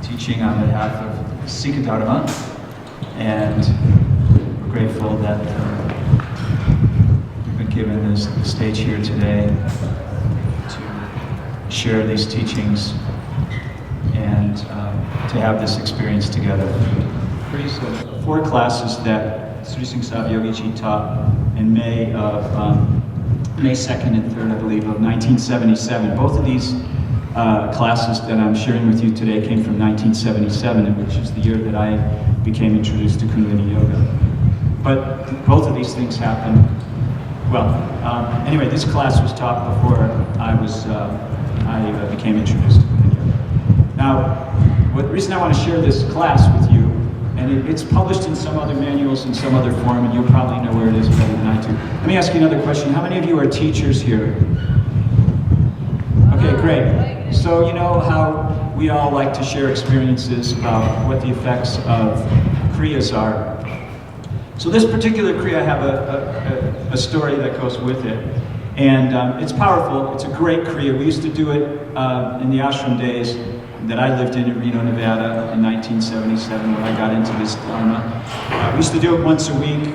Teaching on behalf of Sikh Dharma, and we're grateful that we've been given this stage here today to share these teachings and to have this experience together. These are 4 classes that Sri Singh Yogi Ji taught in May 2nd and 3rd, I believe, of 1977. Both of these classes that I'm sharing with you today came from 1977, which is the year that I became introduced to Kundalini Yoga. But both of these things happened. Well, anyway, this class was taught before I became introduced to Kundalini Yoga. Now, the reason I want to share this class with you, and it's published in some other manuals in some other form, and you'll probably know where it is better than I do. Let me ask you another question. How many of you are teachers here? Okay, great. So you know how we all like to share experiences about what the effects of Kriyas are. So this particular Kriya, I have a story that goes with it. And it's powerful. It's a great Kriya. We used to do it in the ashram days that I lived in Reno, Nevada in 1977 when I got into this Dharma. We used to do it once a week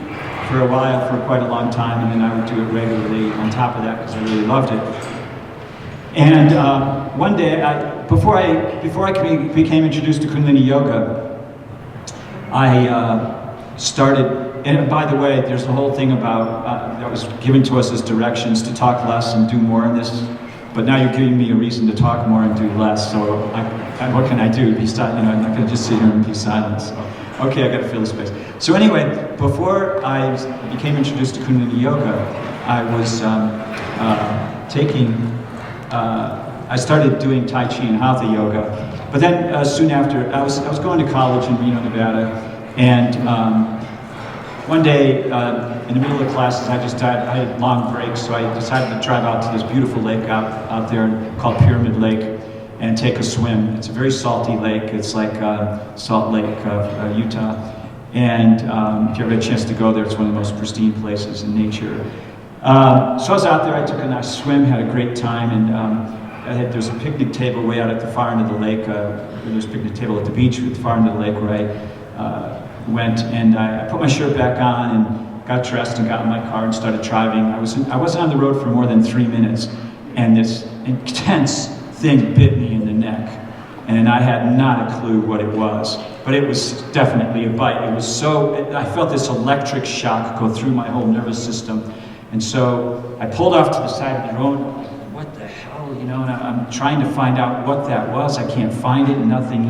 for a while, for quite a long time, and then I would do it regularly on top of that because I really loved it. And one day, before I became introduced to Kundalini Yoga, I started, and by the way, there's a whole thing about, that was given to us as directions to talk less and do more in this, but now you're giving me a reason to talk more and do less, so what can I do? Be silent, I'm not going to just sit here and be silent. So, okay, I got to fill the space. So anyway, before I became introduced to Kundalini Yoga, I was I started doing Tai Chi and Hatha Yoga, but then soon after, I was going to college in Reno, Nevada, and one day in the middle of classes, I had long breaks, so I decided to drive out to this beautiful lake out there called Pyramid Lake and take a swim. It's a very salty lake. It's like Salt Lake of Utah, And if you ever had a chance to go there, it's one of the most pristine places in nature. So I was out there, I took a nice swim, had a great time, and there's a picnic table way out at the far end of the lake. There's a picnic table at the beach at the far end of the lake where I went, and I put my shirt back on and got dressed and got in my car and started driving. I wasn't on the road for more than 3 minutes, and this intense thing bit me in the neck. And I had not a clue what it was, but it was definitely a bite. It was I felt this electric shock go through my whole nervous system. And so I pulled off to the side of the road. What the hell, and I'm trying to find out what that was. I can't find it, nothing.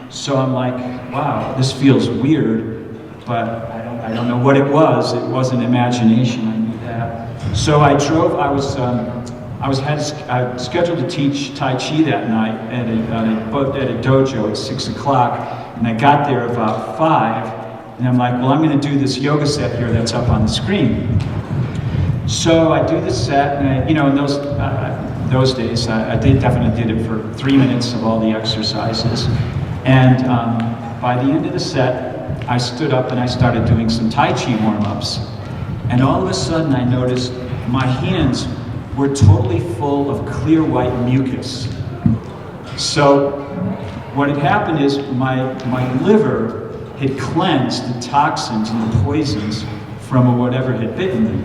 So I'm like, wow, this feels weird, but I don't know what it was. It wasn't imagination, I knew that. So I drove, I was scheduled to teach Tai Chi that night at a dojo at 6 o'clock, and I got there about 5, and I'm like, well, I'm going to do this yoga set here that's up on the screen. So I do the set, and in those days, I definitely did it for 3 minutes of all the exercises. And by the end of the set, I stood up and I started doing some Tai Chi warm-ups. And all of a sudden, I noticed my hands were totally full of clear white mucus. So what had happened is my liver had cleansed the toxins and the poisons from whatever had bitten me.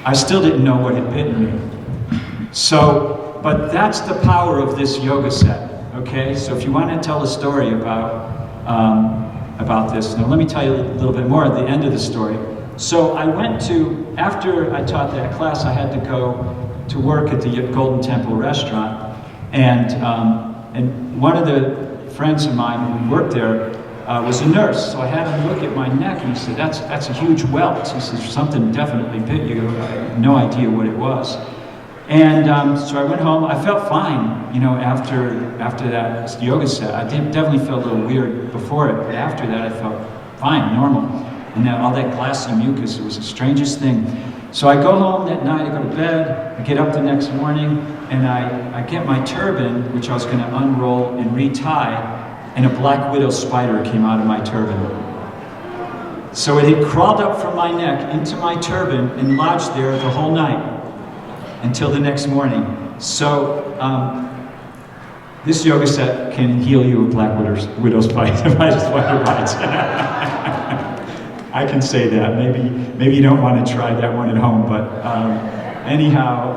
I still didn't know what had bitten me. So, but that's the power of this yoga set, okay? So if you want to tell a story about this, now let me tell you a little bit more at the end of the story. So I went to, after I taught that class, I had to go to work at the Golden Temple restaurant, and one of the friends of mine who worked there was a nurse, so I had him look at my neck, and he said, that's a huge welt. He says, something definitely bit you. I had no idea what it was. And so I went home. I felt fine, after that yoga set. I definitely felt a little weird before it, but after that I felt fine, normal. And then all that glassy mucus, it was the strangest thing. So I go home that night, I go to bed, I get up the next morning, and I get my turban, which I was going to unroll and retie, and a black widow spider came out of my turban. So it had crawled up from my neck into my turban and lodged there the whole night until the next morning. So this yoga set can heal you of black widow spider bites. I can say that. Maybe you don't want to try that one at home, but anyhow.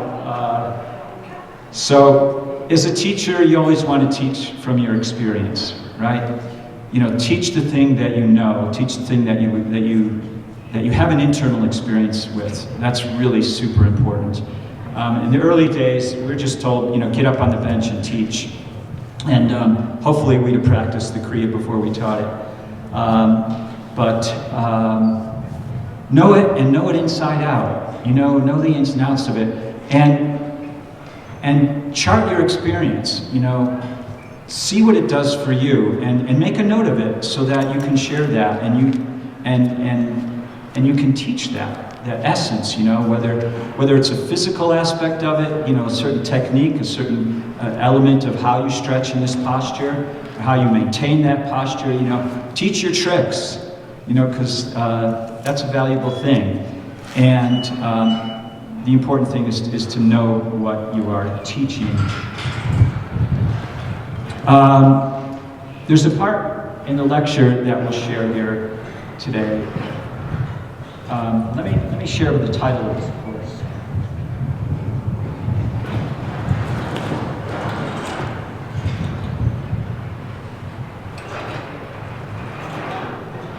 So as a teacher, you always want to teach from your experience, right? Teach the thing that you know. Teach the thing that you have an internal experience with. That's really super important. In the early days, we were just told, get up on the bench and teach, and hopefully we'd have practiced the Kriya before we taught it. But know it and know it inside out. Know the ins and outs of it, and chart your experience. See what it does for you, and make a note of it so that you can share that, and you can teach that essence. Whether it's a physical aspect of it, a certain technique, a certain element of how you stretch in this posture, or how you maintain that posture. Teach your tricks. Because that's a valuable thing. And the important thing is to know what you are teaching. There's a part in the lecture that we'll share here today. Let me share the title of this course.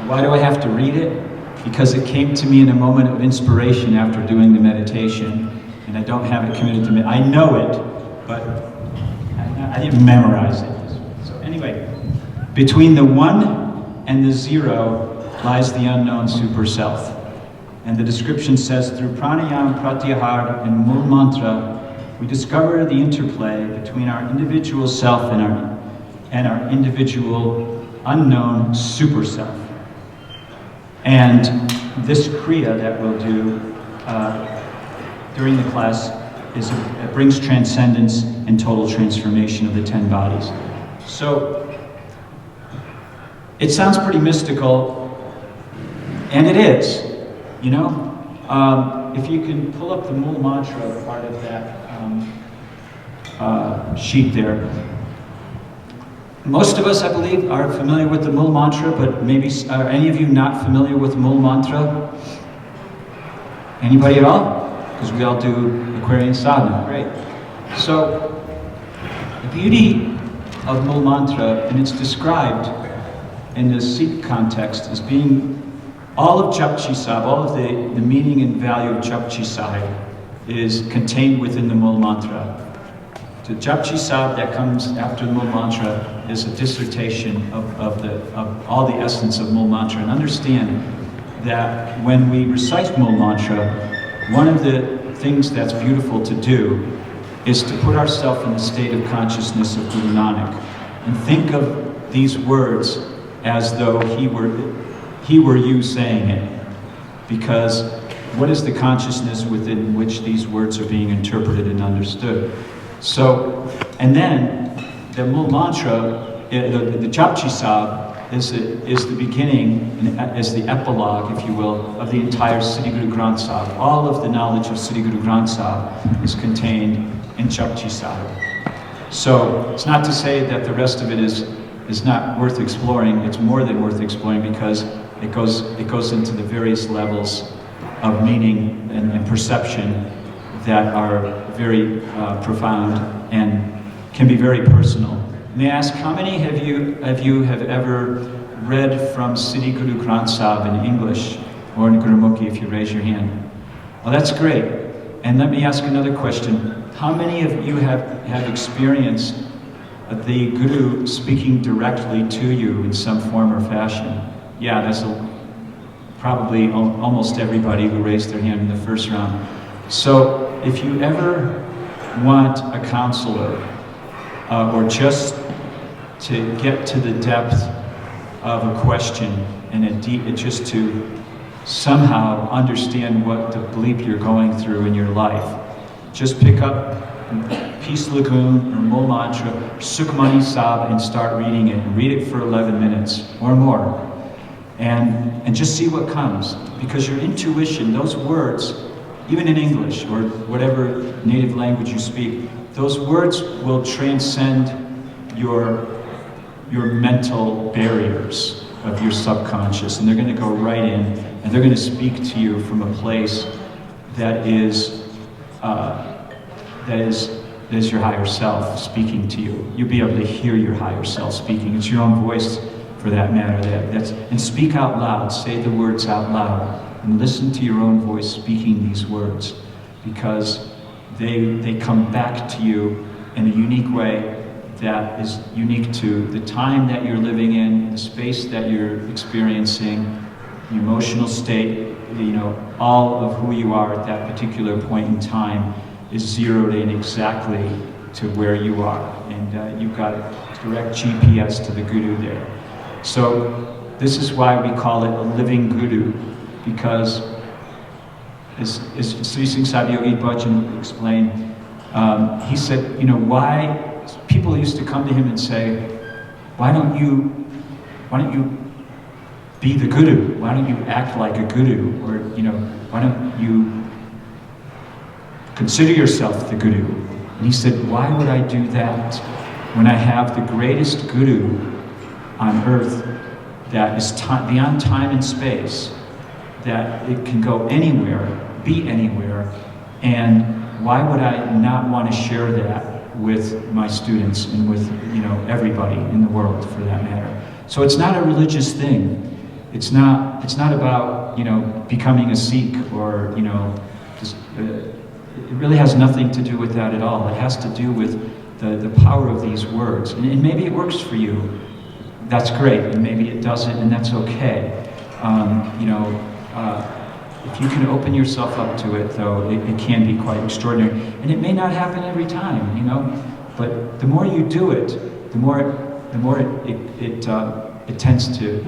Why do I have to read it? Because it came to me in a moment of inspiration after doing the meditation, and I don't have it committed to me. I know it, but I didn't memorize it. So anyway, between the 1 and the 0 lies the unknown super self. And the description says, through Pranayam, Pratayahar and Mool Mantra, we discover the interplay between our individual self and our individual unknown super self. And this Kriya that we'll do during the class it brings transcendence and total transformation of the 10 bodies. So it sounds pretty mystical, and it is, you know? If you can pull up the Mool Mantra part of that sheet there. Most of us, I believe, are familiar with the Mool Mantra, but maybe are any of you not familiar with the Mool Mantra? Anybody at all? Because we all do Aquarian Sadhana, great. So, the beauty of Mool Mantra, and it's described in the Sikh context as being all of Japji Sahib, all of the meaning and value of Japji Sahib is contained within the Mool Mantra. The Japji Sahib that comes after the Mool Mantra is a dissertation of all the essence of Mool Mantra. And understand that when we recite Mool Mantra, one of the things that's beautiful to do is to put ourselves in the state of consciousness of Guru Nanak and think of these words as though he were you saying it. Because what is the consciousness within which these words are being interpreted and understood? So, and then the Mool Mantra, the Japji Sahib, is the beginning, is the epilogue, if you will, of the entire Sri Guru Granth Sahib. All of the knowledge of Sri Guru Granth Sahib is contained in Japji Sahib. So, it's not to say that the rest of it is not worth exploring. It's more than worth exploring because it goes into the various levels of meaning and perception that are very profound and can be very personal. May I ask, how many of you have ever read from Sri Guru Granth Sahib in English or in Gurumukhi, if you raise your hand? Well, that's great. And let me ask another question. How many of you have experienced the Guru speaking directly to you in some form or fashion? Yeah, that's probably almost everybody who raised their hand in the first round. So if you ever want a counselor, or just to get to the depth of a question and just to somehow understand what the bleep you're going through in your life, just pick up Peace Lagoon or Mool Mantra, Sukhmani Sahib, and start reading it. And read it for 11 minutes or more. And just see what comes. Because your intuition, those words, even in English or whatever native language you speak, those words will transcend your mental barriers of your subconscious, and they're going to go right in, and they're going to speak to you from a place that is your higher self speaking to you. You'll be able to hear your higher self speaking. It's your own voice, for that matter. And speak out loud. Say the words out loud, and listen to your own voice speaking these words, because they come back to you in a unique way that is unique to the time that you're living in, the space that you're experiencing, the emotional state, all of who you are at that particular point in time is zeroed in exactly to where you are. And you've got direct GPS to the Guru there. So this is why we call it a living Guru, because as Sri Singh Sahib Yogi Bhajan explained, he said, why people used to come to him and say, why don't you be the Guru? Why don't you act like a Guru? Or, why don't you consider yourself the Guru? And he said, why would I do that when I have the greatest Guru on earth that is beyond time and space, that it can go anywhere, be anywhere, and why would I not want to share that with my students and with everybody in the world, for that matter? So it's not a religious thing. It's not about becoming a Sikh or it really has nothing to do with that at all. It has to do with the power of these words. And maybe it works for you. That's great. And maybe it doesn't, and that's okay. If you can open yourself up to it, though, it can be quite extraordinary. And it may not happen every time, but the more you do it, the more it tends to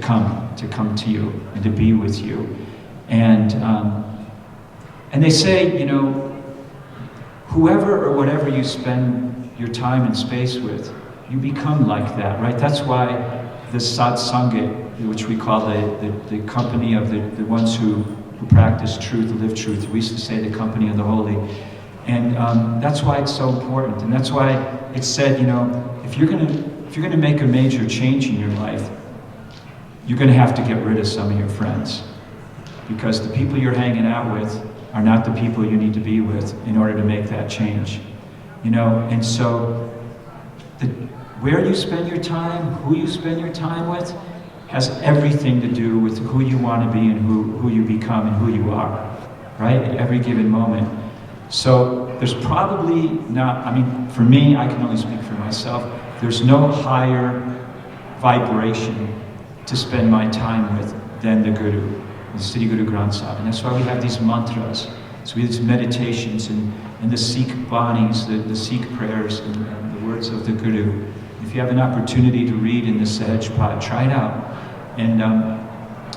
come to you and to be with you. And they say, whoever or whatever you spend your time and space with, you become like that, right? That's why the satsanga, which we call the company of the ones who practice truth, live truth. We used to say the company of the holy. And that's why it's so important. And that's why it's said, you know, if you're gonna make a major change in your life, you're gonna have to get rid of some of your friends. Because the people you're hanging out with are not the people you need to be with in order to make that change. You know, and so where you spend your time, who you spend your time with, has everything to do with who you want to be and who you become and who you are, right? At every given moment. So there's probably not, I mean, for me, I can only speak for myself, there's no higher vibration to spend my time with than the Guru, the Sri Guru Granth Sahib. And that's why we have these mantras, so we have these meditations and the Sikh banis, the Sikh prayers and the words of the Guru. If you have an opportunity to read in the Sahaj Path, try it out. And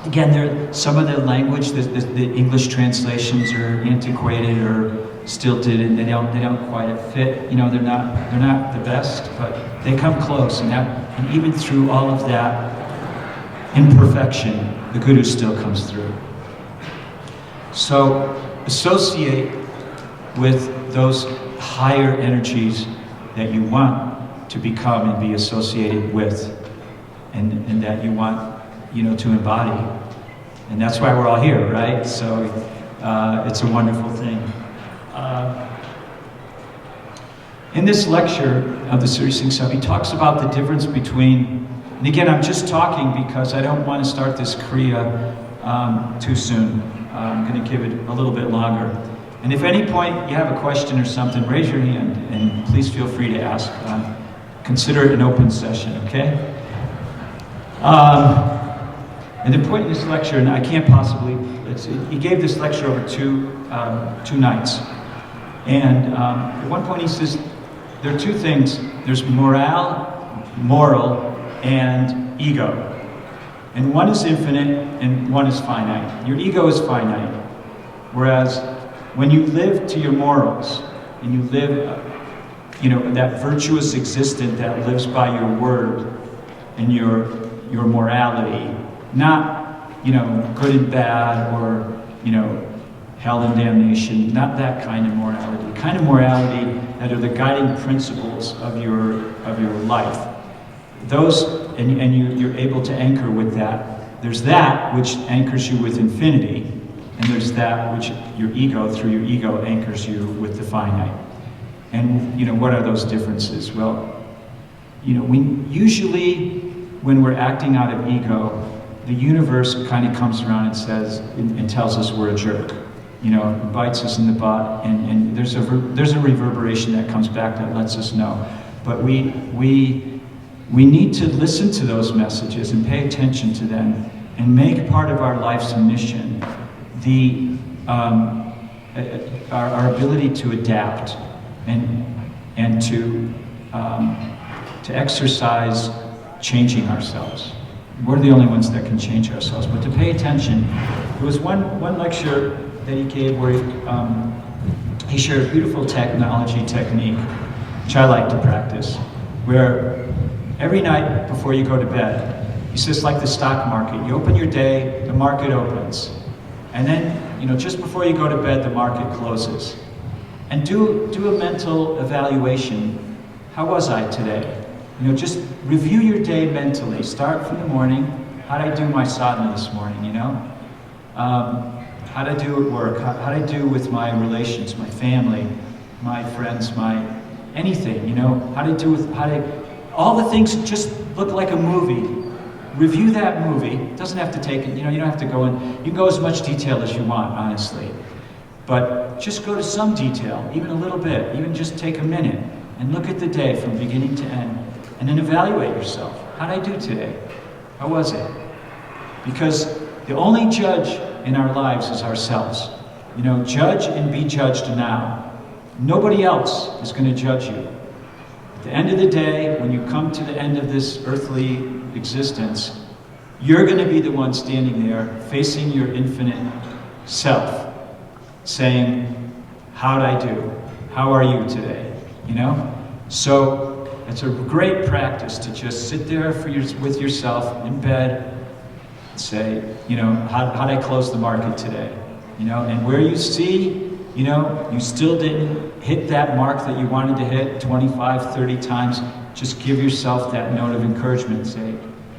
again, some of the language, the English translations are antiquated or stilted, and they don't quite fit. You know, they're not the best, but they come close. And even through all of that imperfection, the Guru still comes through. So associate with those higher energies that you want to become and be associated with, and that you want, you know, to embody. And that's why we're all here, right? So it's a wonderful thing. In this lecture of the Sri Singh Sahib, he talks about the difference between, and again, I'm just talking because I don't want to start this Kriya too soon. I'm going to give it a little bit longer. And if at any point you have a question or something, raise your hand and please feel free to ask. Consider it an open session, okay? And the point in this lecture, and I can't possibly, he gave this lecture over two nights. And at one point he says, there are two things. There's moral, and ego. And one is infinite and one is finite. Your ego is finite. Whereas when you live to your morals, and you live, you know, that virtuous existence that lives by your word and your morality, not, you know, good and bad or, you know, hell and damnation, not that kind of morality. The kind of morality that are the guiding principles of your life. Those, and you're able to anchor with that. There's that which anchors you with infinity, and there's that which your ego, through your ego, anchors you with the finite. And, you know, what are those differences? Well, you know, usually when we're acting out of ego, the universe kind of comes around and says, and tells us we're a jerk. You know, bites us in the butt, and there's a reverberation that comes back that lets us know. But we need to listen to those messages and pay attention to them and make part of our life's mission our ability to adapt and to exercise changing ourselves. We're the only ones that can change ourselves, but to pay attention. There was one lecture that he gave where he shared a beautiful technology technique, which I like to practice, where every night before you go to bed, it's just like the stock market. You open your day, the market opens. And then, you know, just before you go to bed, the market closes. And do a mental evaluation. How was I today? You know, just review your day mentally. Start from the morning. How did I do my sadhana this morning, you know? How did I do at work? How did I do with my relations, my family, my friends, my anything, you know? How did I do with, all the things just look like a movie. Review that movie. It doesn't have to take it, you know, you don't have to go in, you can go as much detail as you want, honestly. But just go to some detail, even a little bit, even just take a minute and look at the day from beginning to end, and then evaluate yourself. How did I do today? How was it? Because the only judge in our lives is ourselves. You know, judge and be judged now. Nobody else is going to judge you. At the end of the day, when you come to the end of this earthly existence, you're going to be the one standing there facing your infinite self, saying, how did I do? How are you today? You know? So It's a great practice to just sit there with yourself in bed and say, you know, how'd I close the market today? You know, and where you see, you know, you still didn't hit that mark that you wanted to hit 25, 30 times, just give yourself that note of encouragement. Say,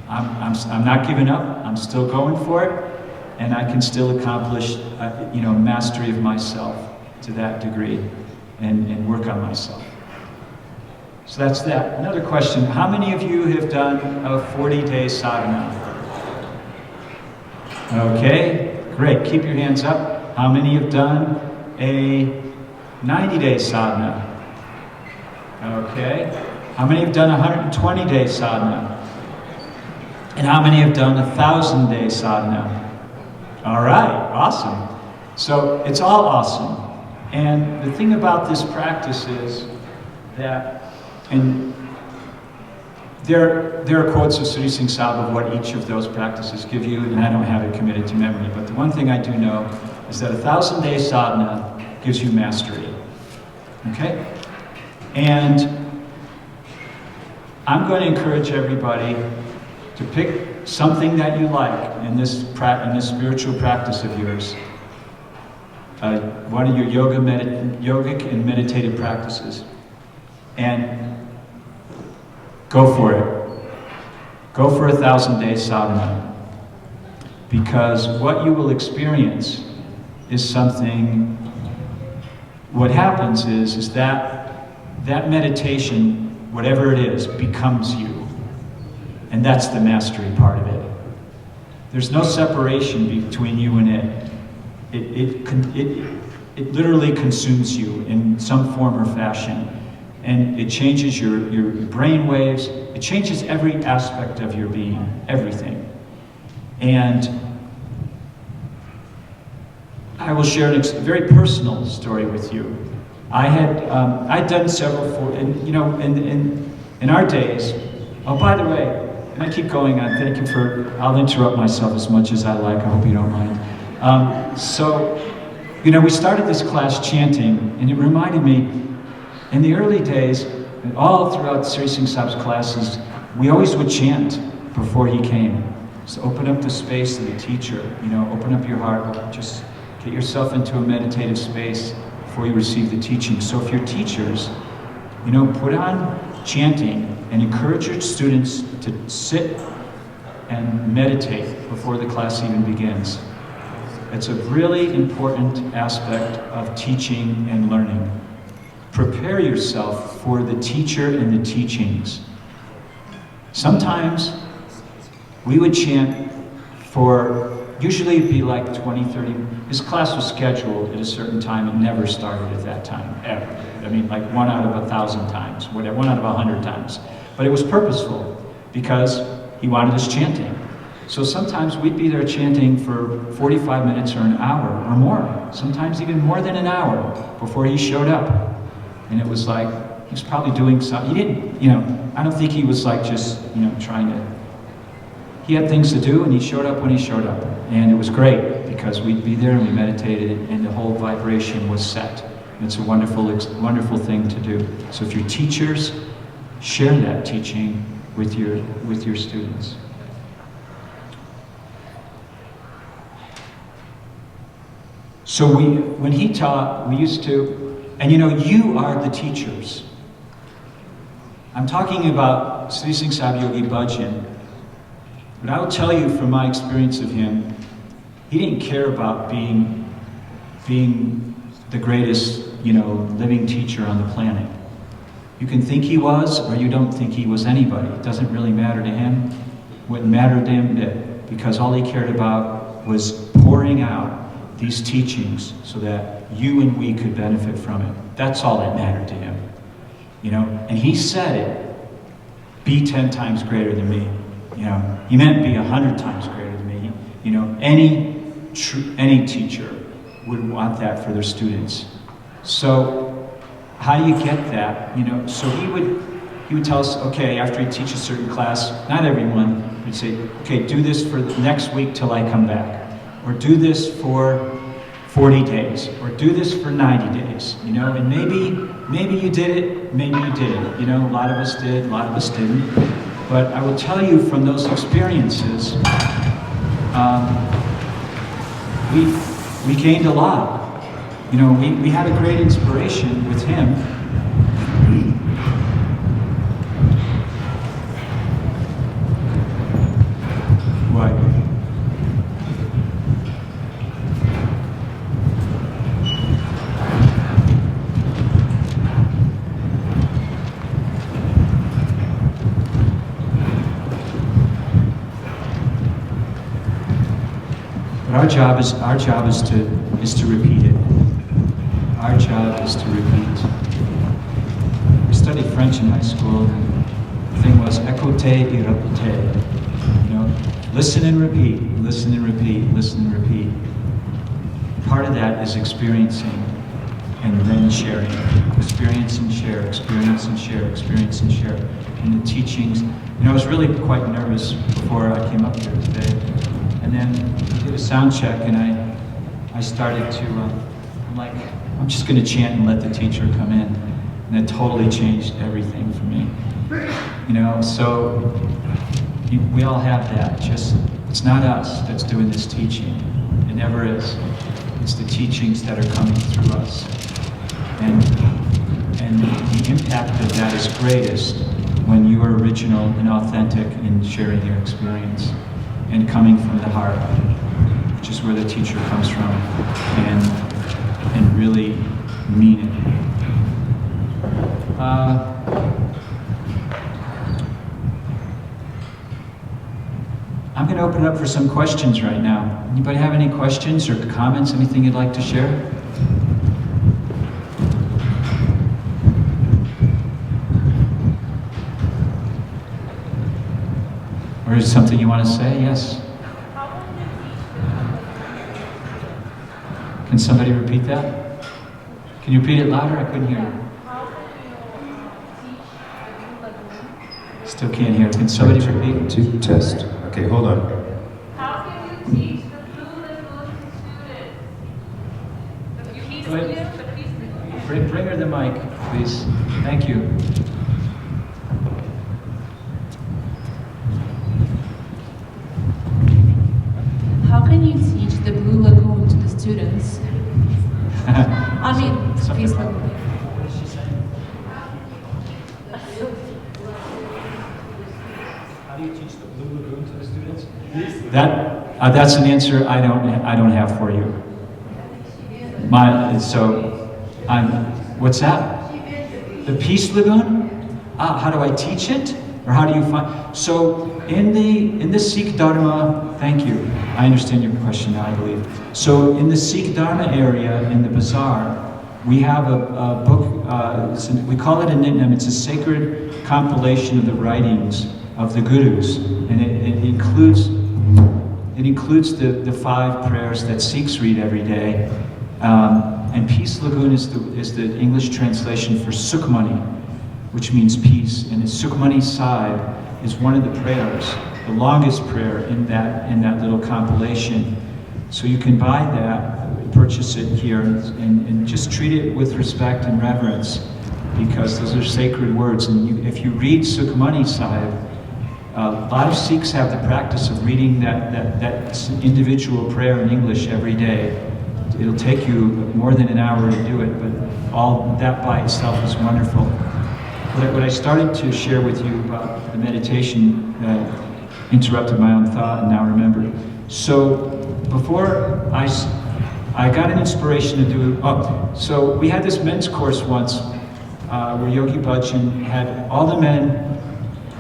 I'm not giving up, I'm still going for it, and I can still accomplish, you know, mastery of myself to that degree and work on myself. So that's that. Another question, how many of you have done a 40-day sadhana? Okay, great, keep your hands up. How many have done a 90-day sadhana? Okay. How many have done a 120-day sadhana? And how many have done a 1,000-day sadhana? All right, awesome. So it's all awesome. And the thing about this practice is that, and there are quotes of Sri Singh Sahib of what each of those practices give you, and I don't have it committed to memory, but the one thing I do know is that a 1,000-day sadhana gives you mastery. Okay? And I'm going to encourage everybody to pick something that you like in this spiritual practice of yours. One of your yogic and meditative practices. And go for it. Go for a 1,000-day sadhana. Because what you will experience is something, what happens is that meditation, whatever it is, becomes you. And that's the mastery part of it. There's no separation between you and it. It literally consumes you in some form or fashion. And it changes your brain waves. It changes every aspect of your being, everything. And I will share a very personal story with you. I'd done several, in our days, oh, by the way, and I keep going on, thank you for, I'll interrupt myself as much as I like, I hope you don't mind. So, we started this class chanting, and it reminded me, in the early days, all throughout Sri Singh Sahib's classes, we always would chant before he came. So open up the space to the teacher, open up your heart, just get yourself into a meditative space before you receive the teaching. So if you're teachers, put on chanting and encourage your students to sit and meditate before the class even begins. It's a really important aspect of teaching and learning. Prepare yourself for the teacher and the teachings. Sometimes we would chant for, usually it'd be like 20, 30, his class was scheduled at a certain time, it never started at that time, ever. I mean, like 1 out of 1,000 times, whatever, 1 out of 100 times. But it was purposeful, because he wanted us chanting. So sometimes we'd be there chanting for 45 minutes or an hour or more, sometimes even more than an hour before he showed up. And it was like, he was probably doing something, he didn't, I don't think he was like just, trying to, he had things to do and he showed up when he showed up. And it was great because we'd be there and we meditated and the whole vibration was set. And it's a wonderful, wonderful thing to do. So if you're teachers, share that teaching with your students. So when he taught, we used to, and you are the teachers. I'm talking about Sri Singh Sahib Yogi Bhajan, but I will tell you from my experience of him, he didn't care about being the greatest, living teacher on the planet. You can think he was, or you don't think he was anybody. It doesn't really matter to him. What mattered to him did, because all he cared about was pouring out these teachings so that you and we could benefit from it. That's all that mattered to him. And he said it, be 10 times greater than me. He meant be 100 times greater than me. Any teacher would want that for their students. So how do you get that? So he would tell us, okay, after he teaches a certain class, not everyone, he'd say, okay, do this for the next week till I come back. Or do this for 40 days, or do this for 90 days, you know, and maybe you did it, maybe you didn't, you know, a lot of us did, a lot of us didn't, but I will tell you from those experiences, we gained a lot. You know, we had a great inspiration with him. What? But our job is to repeat it. Our job is to repeat. We studied French in high school, and the thing was écouter et répéter. You know, listen and repeat, listen and repeat, listen and repeat. Part of that is experiencing and then sharing. Experience and share, experience and share, experience and share. And the teachings, you know, I was really quite nervous before I came up here today. And then I did a sound check, and I started to, I'm like, I'm just going to chant and let the teacher come in. And it totally changed everything for me. You know, so we all have that. Just, it's not us that's doing this teaching. It never is. It's the teachings that are coming through us. And the impact of that is greatest when you are original and authentic in sharing your experience and coming from the heart, which is where the teacher comes from, and really mean it. I'm going to open it up for some questions right now. Anybody have any questions or comments, anything you'd like to share? Or is something you want to say? Yes? Can somebody repeat that? Can you repeat it louder? I couldn't hear you. Still can't hear. Can somebody repeat? To test. Okay, hold on. How can you teach the Blue Lagoon students? Go ahead. Bring her the mic, please. Thank you. How can you teach the Blue Lagoon to the students? I mean, Peace Lagoon. What is she saying? How do you teach the Blue Lagoon to the students? That's an answer I don't have for you. What's that? The Peace Lagoon? How do I teach it? Or how do you find? So in the Sikh Dharma, thank you. I understand your question now, I believe. So in the Sikh Dharma area, in the bazaar, we have a book, we call it a Nitnam. It's a sacred compilation of the writings of the gurus. And it includes the 5 prayers that Sikhs read every day. And Peace Lagoon is the English translation for Sukhmani, which means peace. And Sukhmani Sahib is one of the prayers, the longest prayer in that little compilation. So you can buy that, purchase it here, and just treat it with respect and reverence, because those are sacred words. And if you read Sukhmani Sahib, a lot of Sikhs have the practice of reading that individual prayer in English every day. It'll take you more than an hour to do it, but all that by itself is wonderful. What I started to share with you about the meditation interrupted my own thought and now remembered. So before I got an inspiration to do, so we had this men's course once where Yogi Bhajan had all the men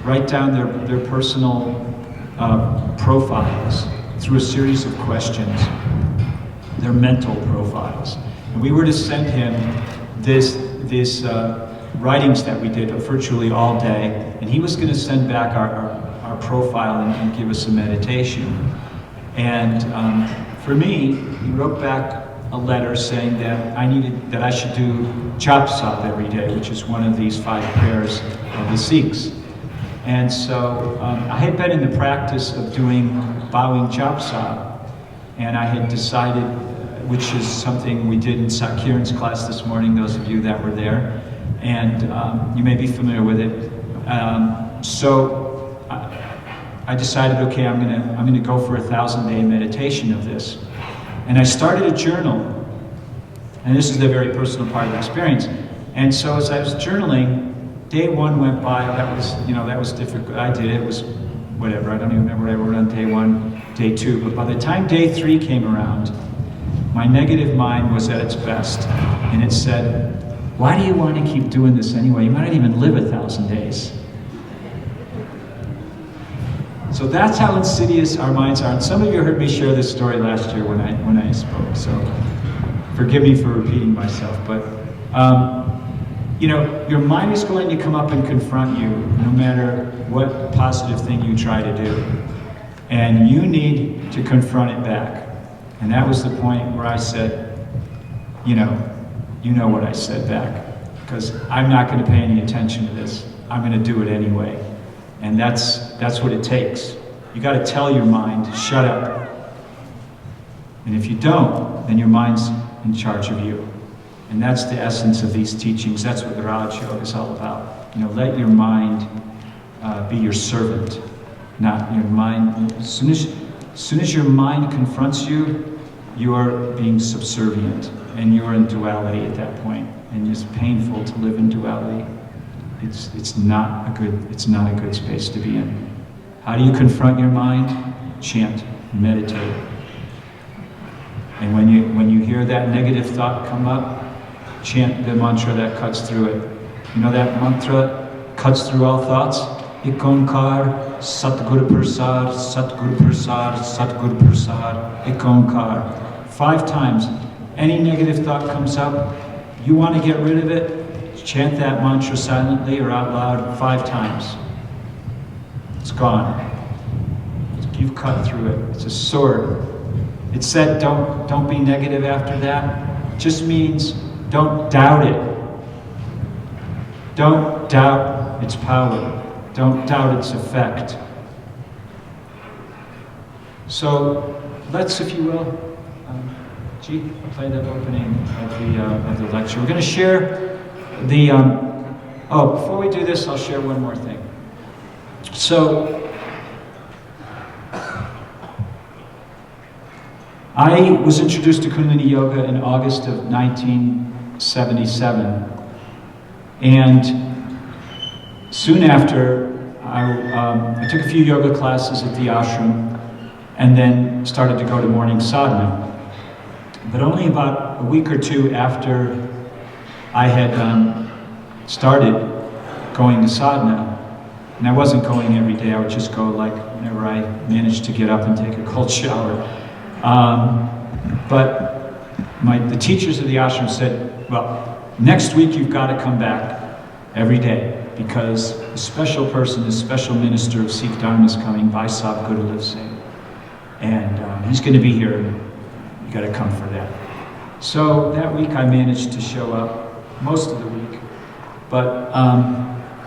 write down their personal profiles through a series of questions, their mental profiles. And we were to send him this writings that we did virtually all day, and he was going to send back our profile and give us a meditation. And for me, he wrote back a letter saying that I should do Jap Sap every day, which is one of these 5 prayers of the Sikhs. And so I had been in the practice of doing bowing Jap Sap, and I had decided which is something we did in Kiran's class this morning, those of you that were there. And you may be familiar with it. So I decided, okay, I'm gonna go for a 1,000-day meditation of this. And I started a journal. And this is the very personal part of the experience. And so as I was journaling, day one went by. That was difficult. I did it. It was whatever. I don't even remember what I wrote on day one, day two. But by the time day three came around, my negative mind was at its best. And it said, why do you want to keep doing this anyway? You might not even live 1,000 days. So that's how insidious our minds are. And some of you heard me share this story last year when I spoke. So forgive me for repeating myself. But your mind is going to come up and confront you no matter what positive thing you try to do. And you need to confront it back. And that was the point where I said, you know what I said back. Because I'm not going to pay any attention to this. I'm going to do it anyway. And that's what it takes. You got to tell your mind, shut up. And if you don't, then your mind's in charge of you. And that's the essence of these teachings. That's what the Raj Yoga is all about. Let your mind be your servant, not your mind. As soon as your mind confronts you, you are being subservient, and you're in duality at that point. And it's painful to live in duality. It's not a good space to be in. How do you confront your mind? Chant, meditate. And when you hear that negative thought come up, chant the mantra that cuts through it. That mantra cuts through all thoughts. Ik Onkar, Satguru Prasad, Satguru Prasad, Satguru Prasad, Ik Onkar. 5 times. Any negative thought comes up, you want to get rid of it, chant that mantra silently or out loud 5 times. It's gone. You've cut through it. It's a sword. It said don't be negative after that. It just means don't doubt it. Don't doubt its power. Don't doubt its effect. So let's, if you will, play the opening of the lecture. We're going to share the. Before we do this, I'll share one more thing. So I was introduced to Kundalini Yoga in August of 1977, and soon after, I took a few yoga classes at the ashram, and then started to go to morning sadhana. But only about a week or two after I had started going to sadhana, and I wasn't going every day, I would just go like whenever I managed to get up and take a cold shower. But the teachers of the ashram said, well, next week you've got to come back every day, because a special person, a special minister of Sikh Dharma is coming, Vaisab Gurudeva Singh, and he's going to be here, and you got to come for that. So that week I managed to show up most of the week, but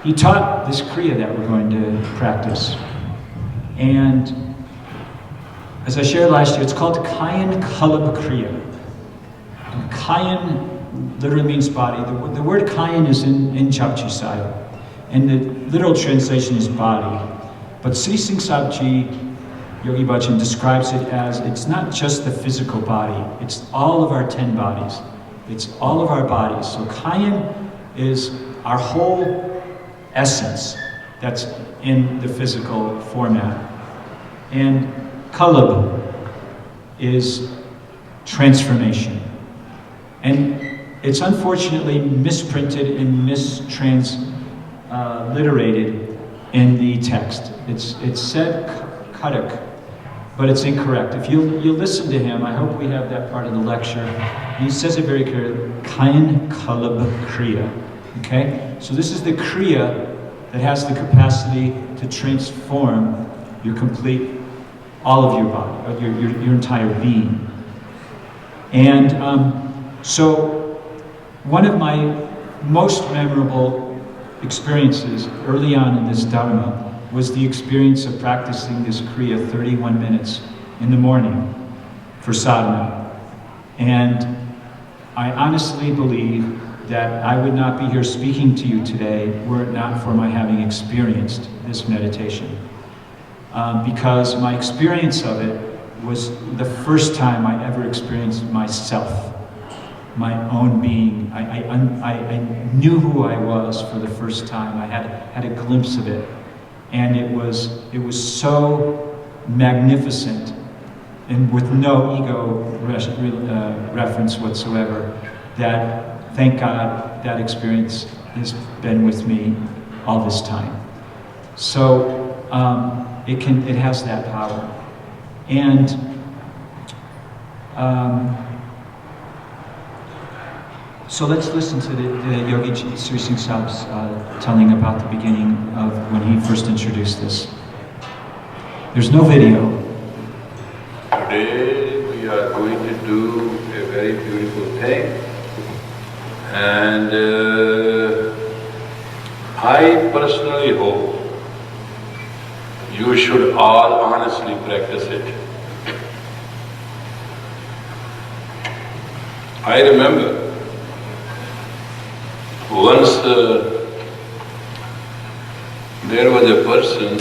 he taught this Kriya that we're going to practice. And as I shared last year, it's called Kayan Kalab Kriya. And Kayan literally means body. The word Kayan is in Japji Sahib, and the literal translation is body. But Sri Singh Sabji, Yogi Bhajan, describes it as, it's not just the physical body, it's all of our 10 bodies. It's all of our bodies. So Kayan is our whole essence that's in the physical format. And Kalab is transformation. And it's unfortunately misprinted and mistransliterated in the text. It's said Kadak, but it's incorrect. If you listen to him, I hope we have that part of the lecture. He says it very clearly, Kayan Kalab Kriya. Okay? So this is the Kriya that has the capacity to transform all of your body, your entire being. And so one of my most memorable experiences early on in this Dharma was the experience of practicing this Kriya 31 minutes in the morning for sadhana. And I honestly believe that I would not be here speaking to you today were it not for my having experienced this meditation. Because my experience of it was the first time I ever experienced myself, my own being. I knew who I was for the first time. I had a glimpse of it. And it was so magnificent and with no ego reference whatsoever, that thank God that experience has been with me all this time. So it has that power. And so let's listen to the Yogi Sri Singh Sahib's telling about the beginning of when he first introduced this. There's no video. Today we are going to do a very beautiful thing, and I personally hope you should all honestly practice it. I remember once there was a person,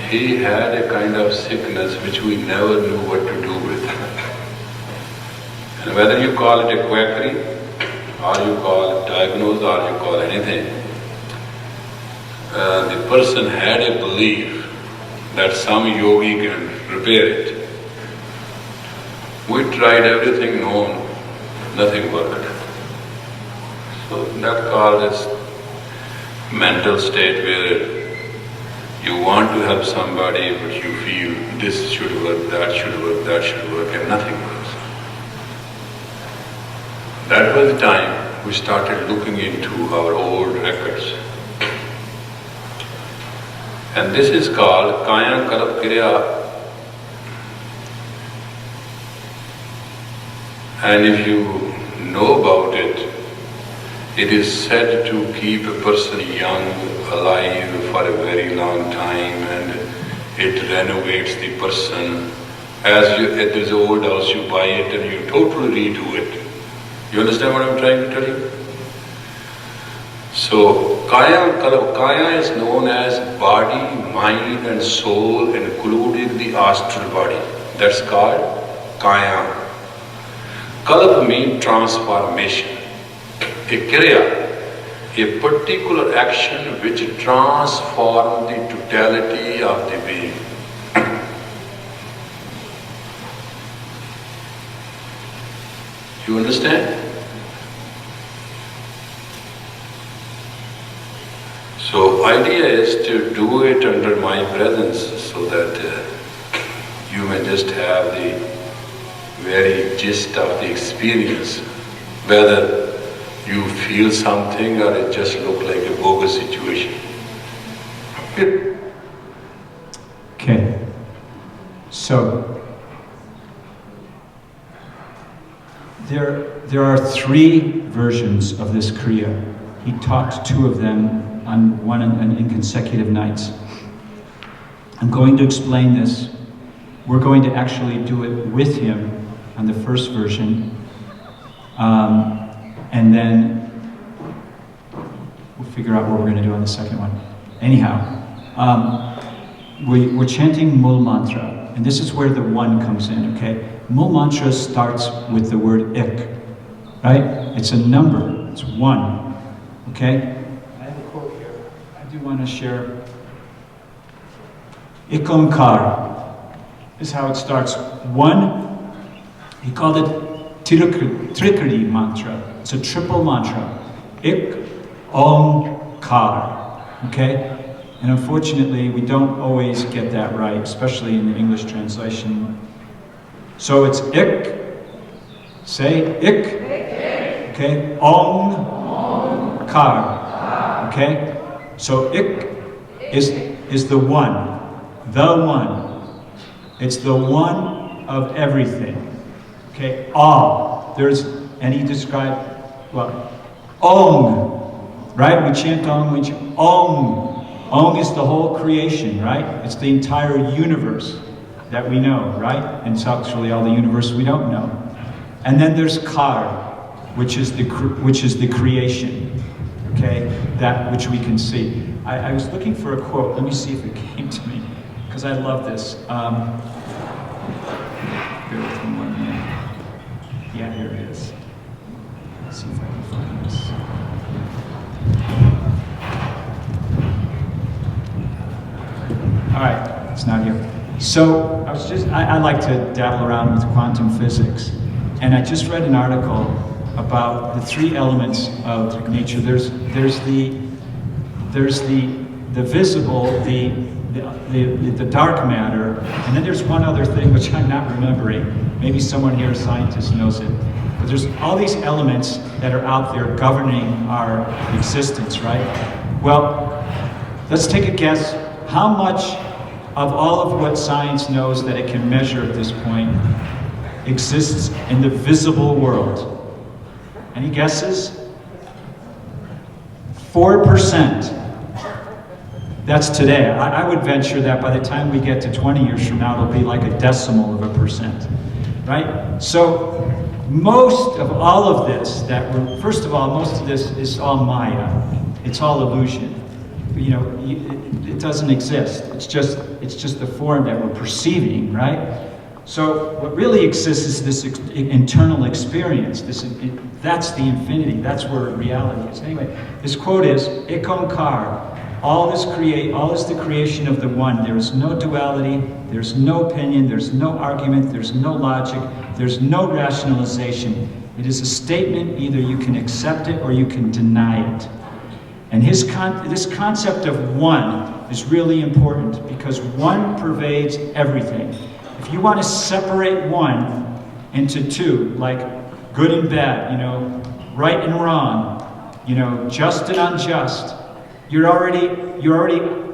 he had a kind of sickness which we never knew what to do with. And whether you call it a quackery, or you call it diagnosis, or you call anything, the person had a belief that some yogi can repair it. We tried everything known, nothing worked. So that called as mental state where you want to help somebody, but you feel this should work, that should work, that should work, and nothing works. That was the time we started looking into our old records. And this is called Kaya Kalp Kriya. And if you know about it, it is said to keep a person young, alive for a very long time, and it renovates the person. If there's an old house, you buy it and you totally redo it. You understand what I'm trying to tell you? So, Kaya is known as body, mind and soul, including the astral body. That's called Kaya. Kalp means transformation. A Kriya, a particular action which transforms the totality of the being. You understand? So idea is to do it under my presence so that you may just have the very gist of the experience, whether you feel something or it just looks like a bogus situation. Okay. So there are three versions of this Kriya. He taught two of them in consecutive nights. I'm going to explain this. We're going to actually do it with him on the first version. And then we'll figure out what we're going to do on the second one. Anyhow, we're chanting Mool Mantra, and this is where the one comes in, okay? Mool Mantra starts with the word ik, right? It's a number, it's one, okay? I have a quote here. I do want to share. Ik Omkar is how it starts. One, he called it Trikari mantra. It's a triple mantra. Ik, Om, Kar. Okay? And unfortunately, we don't always get that right, especially in the English translation. So it's ik. Say ik. Okay? Om, Kar. Okay? So ik is the one. The one. It's the one of everything. Okay, all. And he described, well, Om, right? We chant Om, we chant Om. Om is the whole creation, right? It's the entire universe that we know, right? And it's actually all the universe we don't know. And then there's kar, which is the creation, okay? That which we can see. I was looking for a quote. Let me see if it came to me, because I love this. Bear with me 1 minute. Yeah, here it is. Let's see if I can find this. All right, it's not here. So I like to dabble around with quantum physics, and I just read an article about the 3 elements of nature. There's the visible, the dark matter, and then there's one other thing which I'm not remembering. Maybe someone here, a scientist, knows it. But there's all these elements that are out there governing our existence, right? Well, let's take a guess. How much of all of what science knows that it can measure at this point exists in the visible world? Any guesses? 4%. That's today. I would venture that by the time we get to 20 years from now, it'll be like a decimal of a percent, right? So most of all of this first of all, most of this is all Maya. It's all illusion. You know, it doesn't exist. It's just the form that we're perceiving, right? So what really exists is this internal experience. That's the infinity. That's where reality is. Anyway, this quote is, "Ik Onkar, all is the creation of the one. There is no duality. There's no opinion. There's no argument. There's no logic. There's no rationalization. It is a statement. Either you can accept it or you can deny it." And this concept of one is really important, because one pervades everything. If you want to separate one into 2, like good and bad, you know, right and wrong, you know, just and unjust, you're already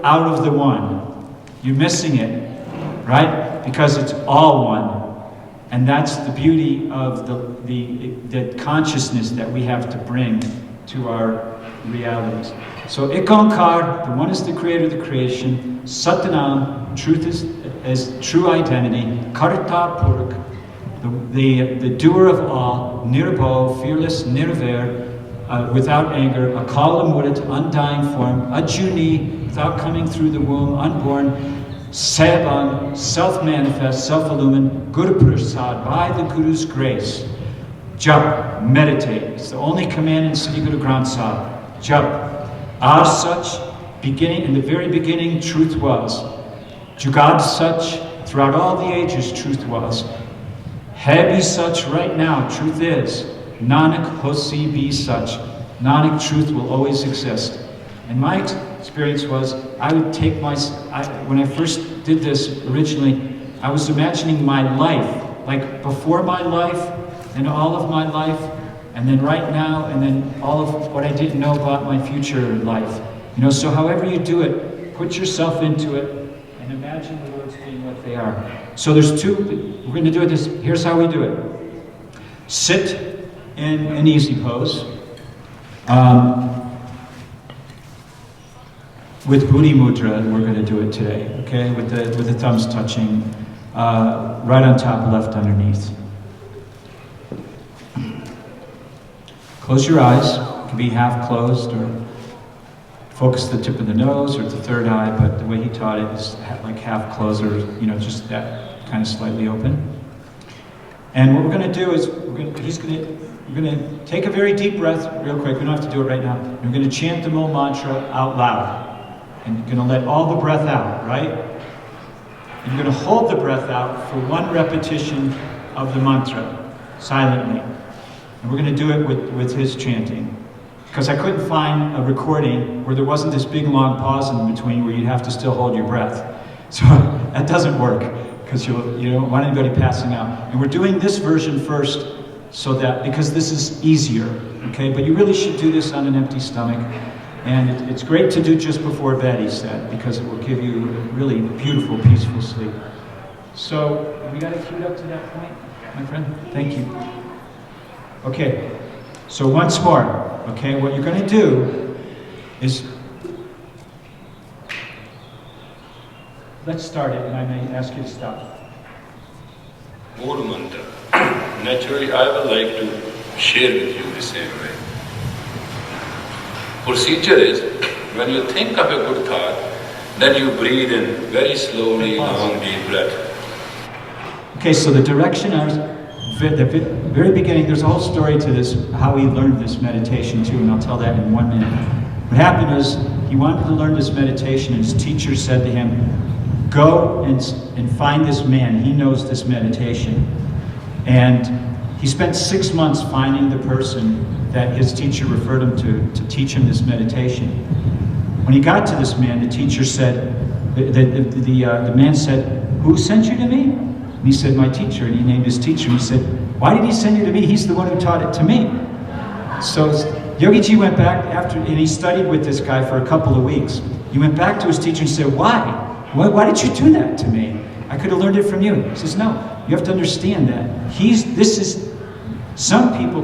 out of the one. You're missing it, right? Because it's all one. And that's the beauty of the consciousness that we have to bring to our realities. So Ik Onkar, the one is the creator of the creation. Satanam, truth is true identity. Karta Purak, the doer of all. Nirbho, fearless, nirvair, without anger. Akal Amurit, undying form. Ajuni, without coming through the womb, unborn. Saban, self-manifest, self-illumined. Guru Prasad, by the Guru's grace. Jap, meditate. It's the only command in Sri Guru Granth Sahib. Jap. As such, in the very beginning, truth was. Jugad such, throughout all the ages, truth was. Hai be such, right now, truth is. Nanak hosi be such. Nanak, truth will always exist. And my experience was, I would take when I first did this originally, I was imagining my life, like before my life, and all of my life, and then right now, and then all of what I didn't know about my future life. You know, so however you do it, put yourself into it, and imagine the words being what they are. So there's 2, we're going to do it this, here's how we do it. Sit in an easy pose, with Buddhi Mudra, we're going to do it today, okay? With the thumbs touching, right on top, left underneath. Close your eyes. It can be half closed, or focus the tip of the nose or the third eye, but the way he taught it is like half closed, or just that kind of slightly open. And what we're going to do is we're going to take a very deep breath real quick. We don't have to do it right now. We're going to chant the Mool Mantra out loud. And you're going to let all the breath out, right? And you're going to hold the breath out for 1 repetition of the mantra, silently. And we're going to do it with his chanting. Because I couldn't find a recording where there wasn't this big long pause in between where you'd have to still hold your breath. So that doesn't work, because you don't want anybody passing out. And we're doing this version first, because this is easier, okay? But you really should do this on an empty stomach. And it's great to do just before bed, he said, because it will give you a really beautiful, peaceful sleep. So, we got it queued up to that point, my friend? Thank you. Okay, so once more, okay, what you're going to do is, let's start it, and I may ask you to stop. Mool Mantra. naturally I would like to share with you the same way. Procedure is, when you think of a good thought, then you breathe in very slowly, long, deep breath. Okay, so the direction I was, the very beginning, there's a whole story to this, how he learned this meditation too, and I'll tell that in 1 minute. What happened was, he wanted to learn this meditation, and his teacher said to him, go and find this man, he knows this meditation. And he spent 6 months finding the person that his teacher referred him to teach him this meditation. When he got to this man, the teacher said, the man said, who sent you to me? And he said, my teacher. And he named his teacher. And he said, why did he send you to me? He's the one who taught it to me. So Yogi Ji went back after, and he studied with this guy for a couple of weeks. He went back to his teacher and said, why? Why did you do that to me? I could have learned it from you. He says, no, you have to understand that some people,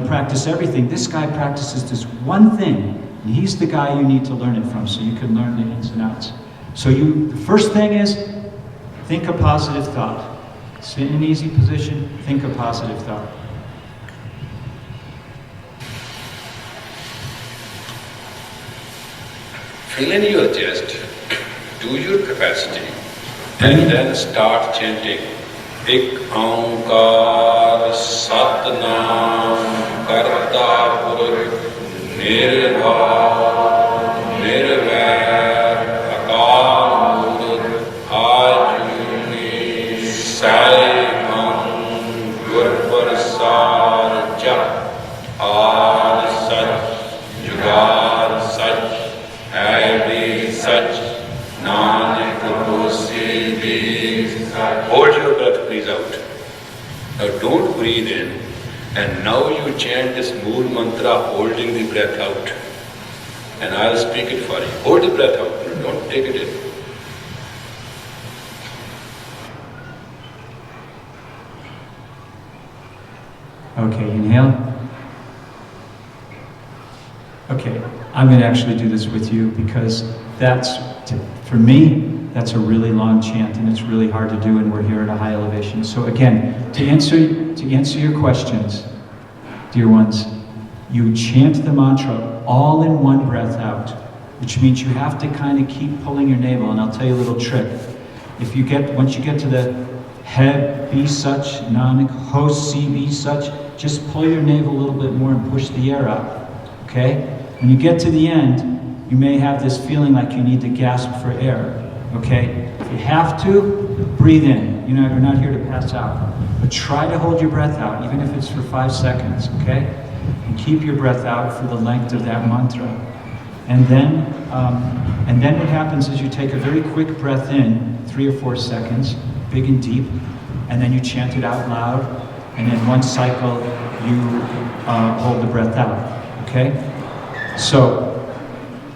practice everything. This guy practices this one thing, and he's the guy you need to learn it from, so you can learn the ins and outs. So the first thing is, think a positive thought. Sit in an easy position, think a positive thought. Fill in your chest to your capacity and then start chanting Ik Ankar Satnam Karta Purakh Nirbhav Nirvair Akal Murukh Ajuni Saimam Gurprasad Jap Ad Sach Jugad Sach Hai Sach Nanak Hosi Bhi. Hold your breath please out. Now don't breathe in, and now you chant this Mool Mantra holding the breath out. And I'll speak it for you. Hold the breath out, don't take it in. Okay, inhale. Okay, I'm going to actually do this with you because for me, that's a really long chant and it's really hard to do, and we're here at a high elevation. So again, to answer your questions, dear ones, you chant the mantra all in one breath out, which means you have to kind of keep pulling your navel, and I'll tell you a little trick. Once you get to the He be such, Nanak, Hosi be such, just pull your navel a little bit more and push the air out, okay? When you get to the end, you may have this feeling like you need to gasp for air, okay? If you have to, breathe in. You're not here to pass out. But try to hold your breath out, even if it's for 5 seconds, okay? And keep your breath out for the length of that mantra. And then what happens is you take a very quick breath in, 3 or 4 seconds, big and deep, and then you chant it out loud, and in one cycle you hold the breath out, okay? So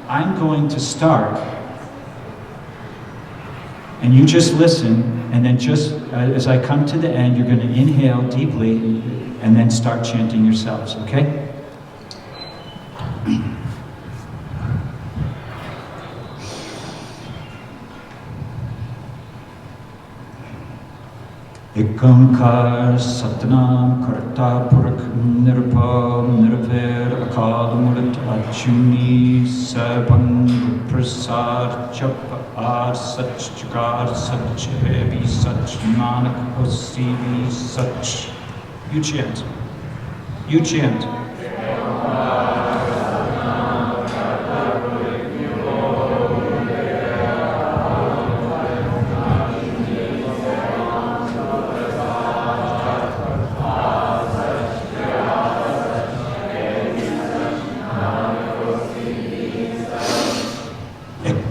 I'm going to start, and you just listen, and then just as I come to the end, you're going to inhale deeply, and then start chanting yourselves, okay? Ik Ankar Satnam Karta Purakh Nirbhav Nirvair Akal Murukh Ajuni Saibang Prasad Jap Ad Sach Jugad Sach Hai Bhi Sach Nanak Hosi Bhi Sach. You chant. You chant.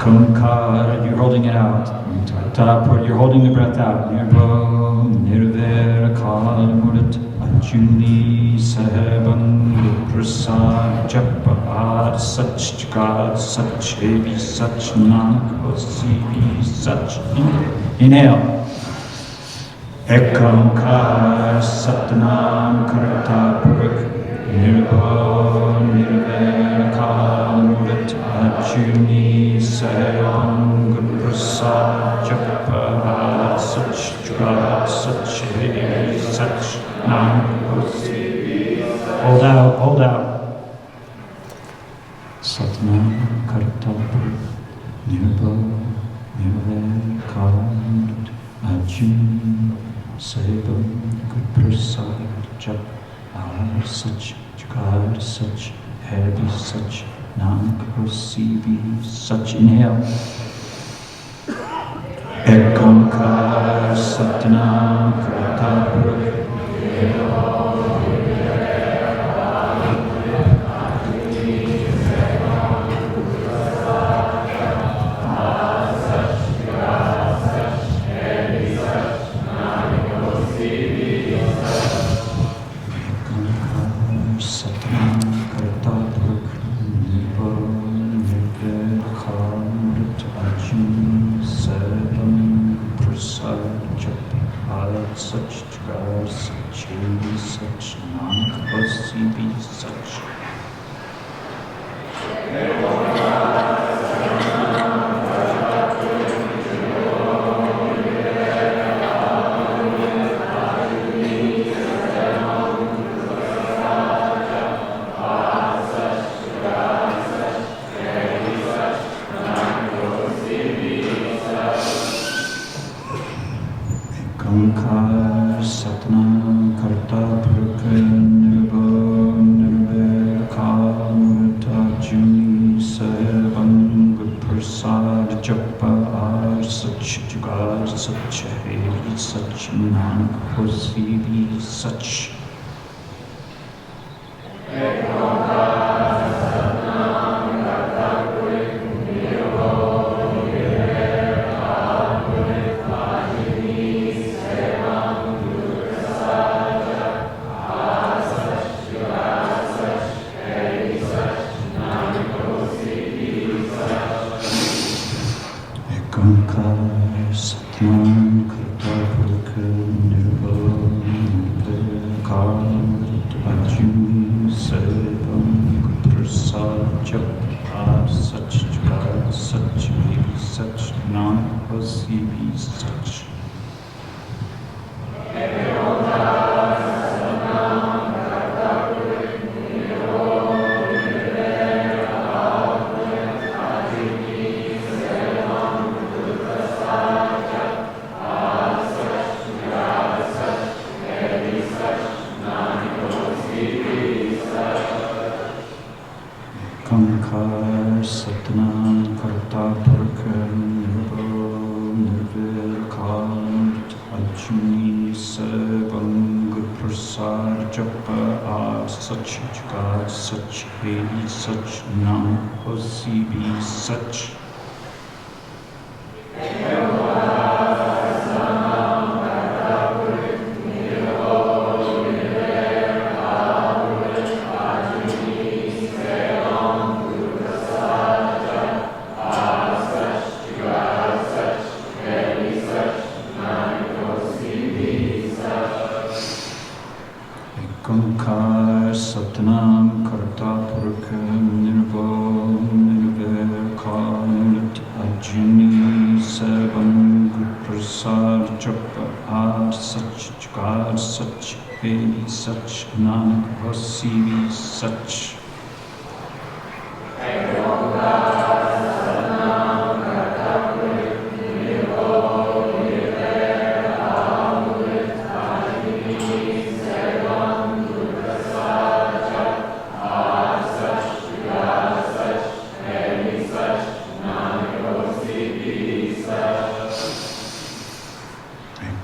Kunkar, you're holding it out. You're holding the breath out. Nirbhav, Nirvair, Akal Murukh Ajuni Saibang Prasad Japa Ad Sach Jugad Sach Hai Bhi Sach Nanak Hosi Bhi Sach. Inhale. Ek Ankar Satnam Karta Purakh Nirbhav Nirvair Akal Murukh Ajuni Saibang Prasad Japa Sach Jugad Sach Sach Hai Sach Nanak Hosi. Hold out, hold out. Satnam Karta Nirbhav Nirvekant Ajin Sevam Prasad Jap Ar Sach Jagad Sach Heavy Sach Nanak Hosi Sach. Inhale. Ekankar Satnam Karta Kankar Satnam Karta Purkha Nirbhav Nirvekant Juni Sarvam Prasad Japa Ar Sach Jugad Sach Hai Sach Nanak Hosi Sach. Kankar Satnam Karta Purkha Nirbhav Nirvekant Ajuni Sarvam Prasad Japa Sach Jagad Sach Hai Sach Nanak Hosi Sach. Kankar Satnam Karta Purkha Nirbhav Nirvekant Ajuni Sarvam Prasad Japa Ar Sach Jagad Sach Hai Sach Nanak Hosi Sach. Kankar Satnam Karta Purkha Nirbhav Nirvekant Ajuni Sarvam Prasad Japa Ar Sach Jagad Sach Hai Sach Nanak Hosi Sach.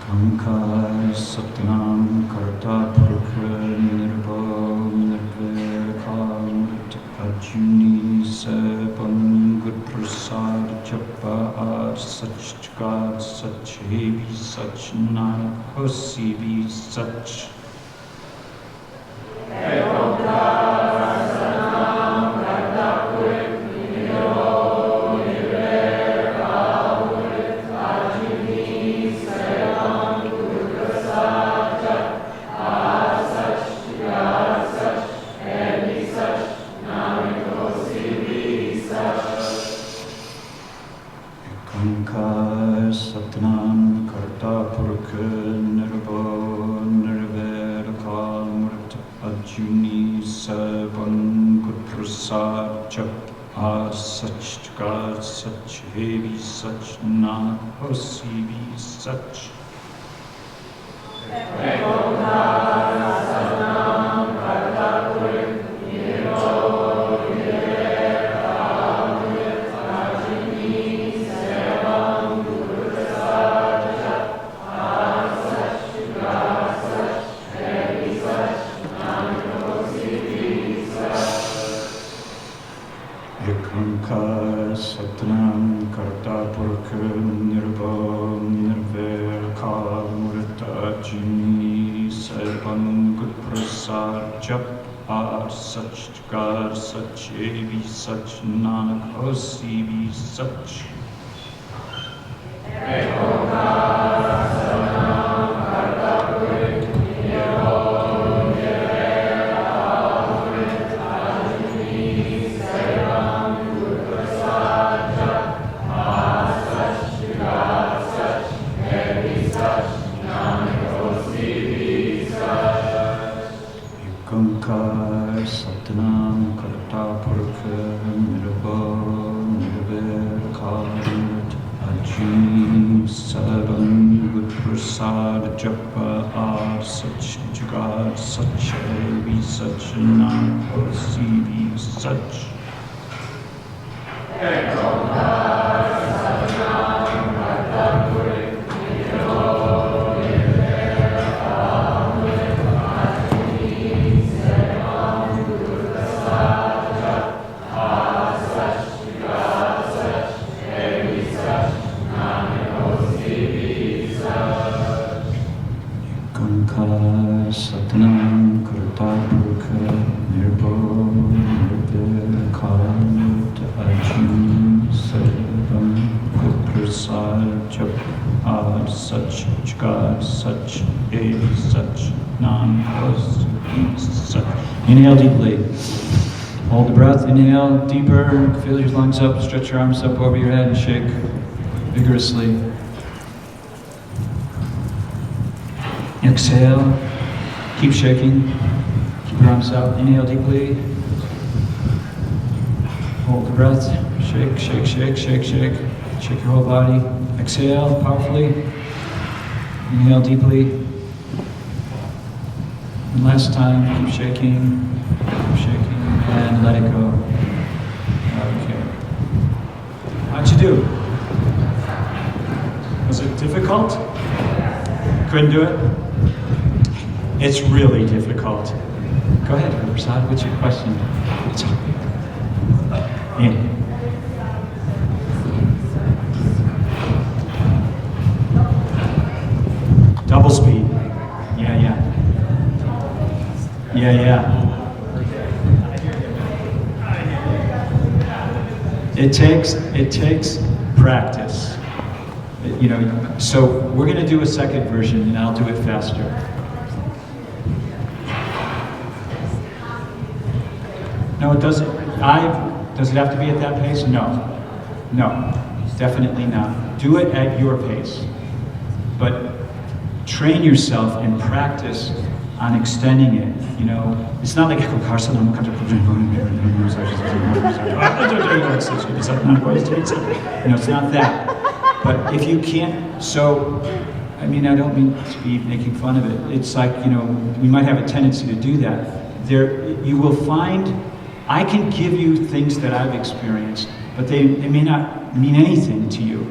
Kankar Satnam Karta Purkha Nirbhav Nirvekant Ajuni Sarvam Prasad Japa Ar Sach Jagad Sach Hai Sach Nanak Hosi Sach. Kankar Satnam Karta Purkha Nirbhav Ajuni Sarvam Good Prasad Jap Ad Sach Jagad Sach Hevi Sach Nanak Hosi Vi Sach. Ekankar Satnam Karta Purkha Nirbhav Nirvair Murta Jini Sarvam Good Prasad Jap Ad Sach Jagad Sach Evi Sach Nanak Hosi Vi Sach. Ekankar Satnam Karta Purkha Nirbhav Nirvair Ajini Sarvam Good Prasad Japa Ad Sach Jagad Sach Evi Sach Nanak Hosi Vi Sach. Ekankar Satnam Karta Purkha Nirbhav Nirvair Ajini Sarvam Good Prasad Japa Ad Sach Jagad Sach Evi Sach Nanak Hosi Vi Sach. Inhale deeply. Hold the breath. Inhale deeper. Fill your lungs up. Stretch your arms up over your head and shake vigorously. Exhale. Keep shaking. Keep your arms out. Inhale deeply. Hold the breath. Shake, shake, shake, shake, shake. Shake your whole body. Exhale powerfully. Inhale deeply. And last time, keep shaking, and let it go. Okay. How'd you do? Was it difficult? Couldn't do it? It's really difficult. Go ahead, Prasad, what's your question? Yeah. Double speed. Yeah. It takes practice. So we're going to do a second version, and I'll do it faster. No, it doesn't. Does it have to be at that pace? No, definitely not. Do it at your pace, but train yourself and practice on extending it. It's not like it's not that. But if you can't, I don't mean to be making fun of it. It's like, we might have a tendency to do that. You will find, I can give you things that I've experienced, but they may not mean anything to you.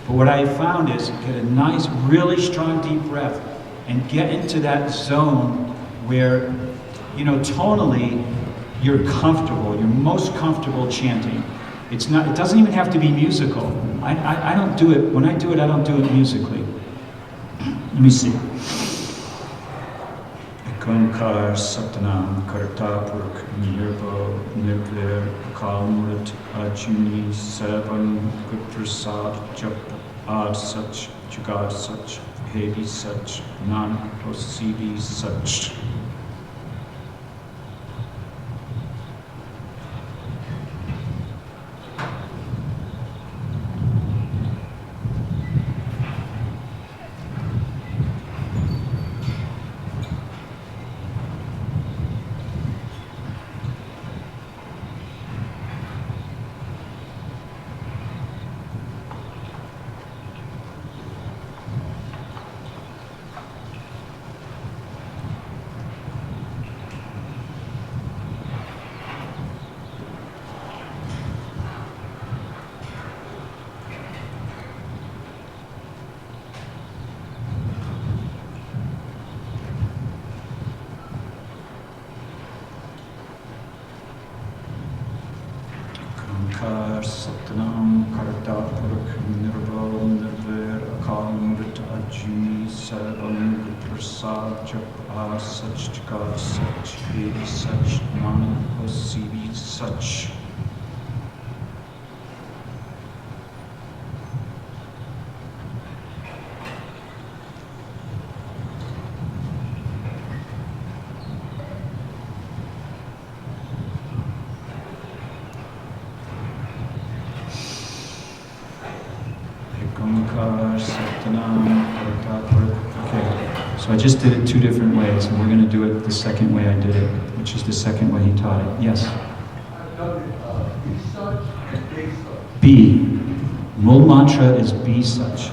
But what I found is get a nice, really strong deep breath and get into that zone where, tonally, you're comfortable, you're most comfortable chanting. It doesn't even have to be musical. I don't do it, when I do it, I don't do it musically. Let me see. Ekankar Satnam Karta Purkha Nirbhav Nirvair Murat Ajuni Sarvam Good Prasad Japa Ad Sach Jagad Sach Hevi Sach Nanak Hosi Vi Sach. Ekonkar Satnam Karta Purakh Nirbal Nirvair Akal Mrit Ajuni Sarvam Prasad Japa Sach Jagad Sach Vedi Sach Nanak Hosi Sach. Okay, so I just did it two different ways, and we're going to do it the second way I did it, which is the second way he taught it. Yes? B. Mool mantra is B such.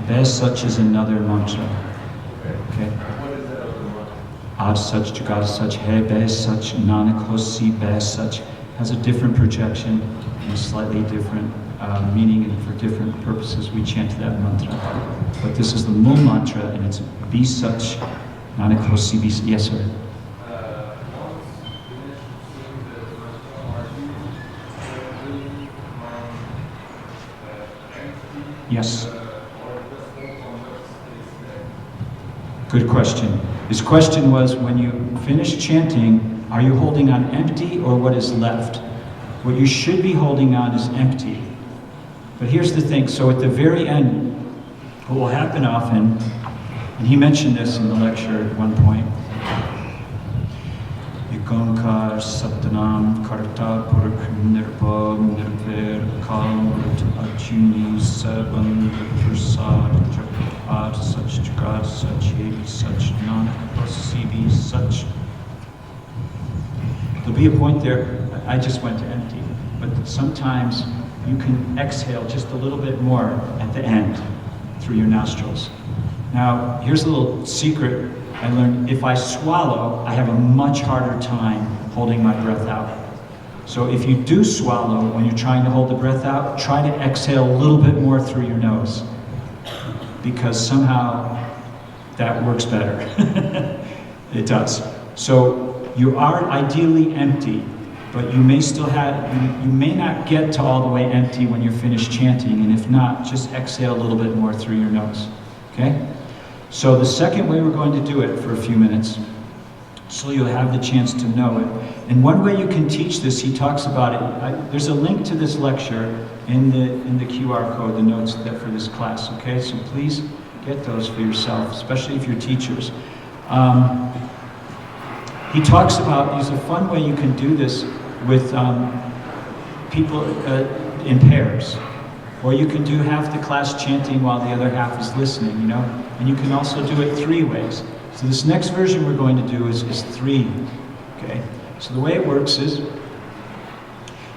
Be such is another mantra. Okay? Ad such, jagad such, hai be such, nanak hosi be such has a different projection and a slightly different meaning, and for different purposes we chant that mantra. But this is the Mool mantra, and it's be such, nanak hosi be. Yes, sir. Yes. Good question. His question was, when you finish chanting, are you holding on empty or what is left? What you should be holding on is empty. But here's the thing, so at the very end, what will happen often, and he mentioned this in the lecture at one point, Ekonkar Satnam Karta Purakh Nirbal Nirvair Akal Mrit Ajuni Sarvam Prasad Jagad Sach Jagad Sach Vedi Sach Nanak Hosi Sach. There'll be a point there, I just went to empty, but sometimes you can exhale just a little bit more at the end through your nostrils. Now, here's a little secret I learned. If I swallow, I have a much harder time holding my breath out. So if you do swallow when you're trying to hold the breath out, try to exhale a little bit more through your nose, because somehow that works better. It does. So you are ideally empty, but you may still have, you may not get to all the way empty when you're finished chanting, and if not, just exhale a little bit more through your nose, okay? So the second way we're going to do it for a few minutes, so you'll have the chance to know it. And one way you can teach this, he talks about it, there's a link to this lecture in the QR code, the notes for this class, okay? So please get those for yourself, especially if you're teachers. He talks about, there's a fun way you can do this with people in pairs. Or you can do half the class chanting while the other half is listening, you know? And you can also do it three ways. So this next version we're going to do is three, okay? So the way it works is,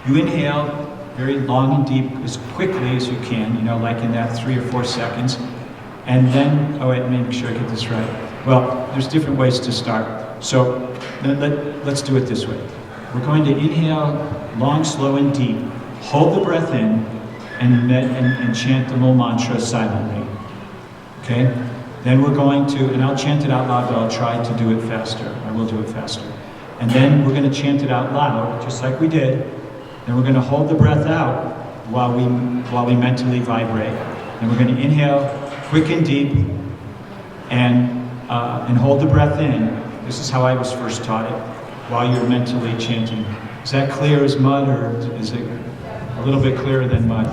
you inhale very long and deep as quickly as you can, you know, like in that 3 or 4 seconds. And then, oh wait, let me make sure I get this right. Well, there's different ways to start. So let's do it this way. We're going to inhale long, slow, and deep. Hold the breath in and chant the Mool mantra silently. Okay? Then we're going to, and I'll chant it out loud, but I'll try to do it faster. I will do it faster. And then we're going to chant it out loud, just like we did. Then we're going to hold the breath out while we mentally vibrate. And we're going to inhale quick and deep and hold the breath in. This is how I was first taught it, while you're mentally chanting. Is that clear as mud, or is it a little bit clearer than mud?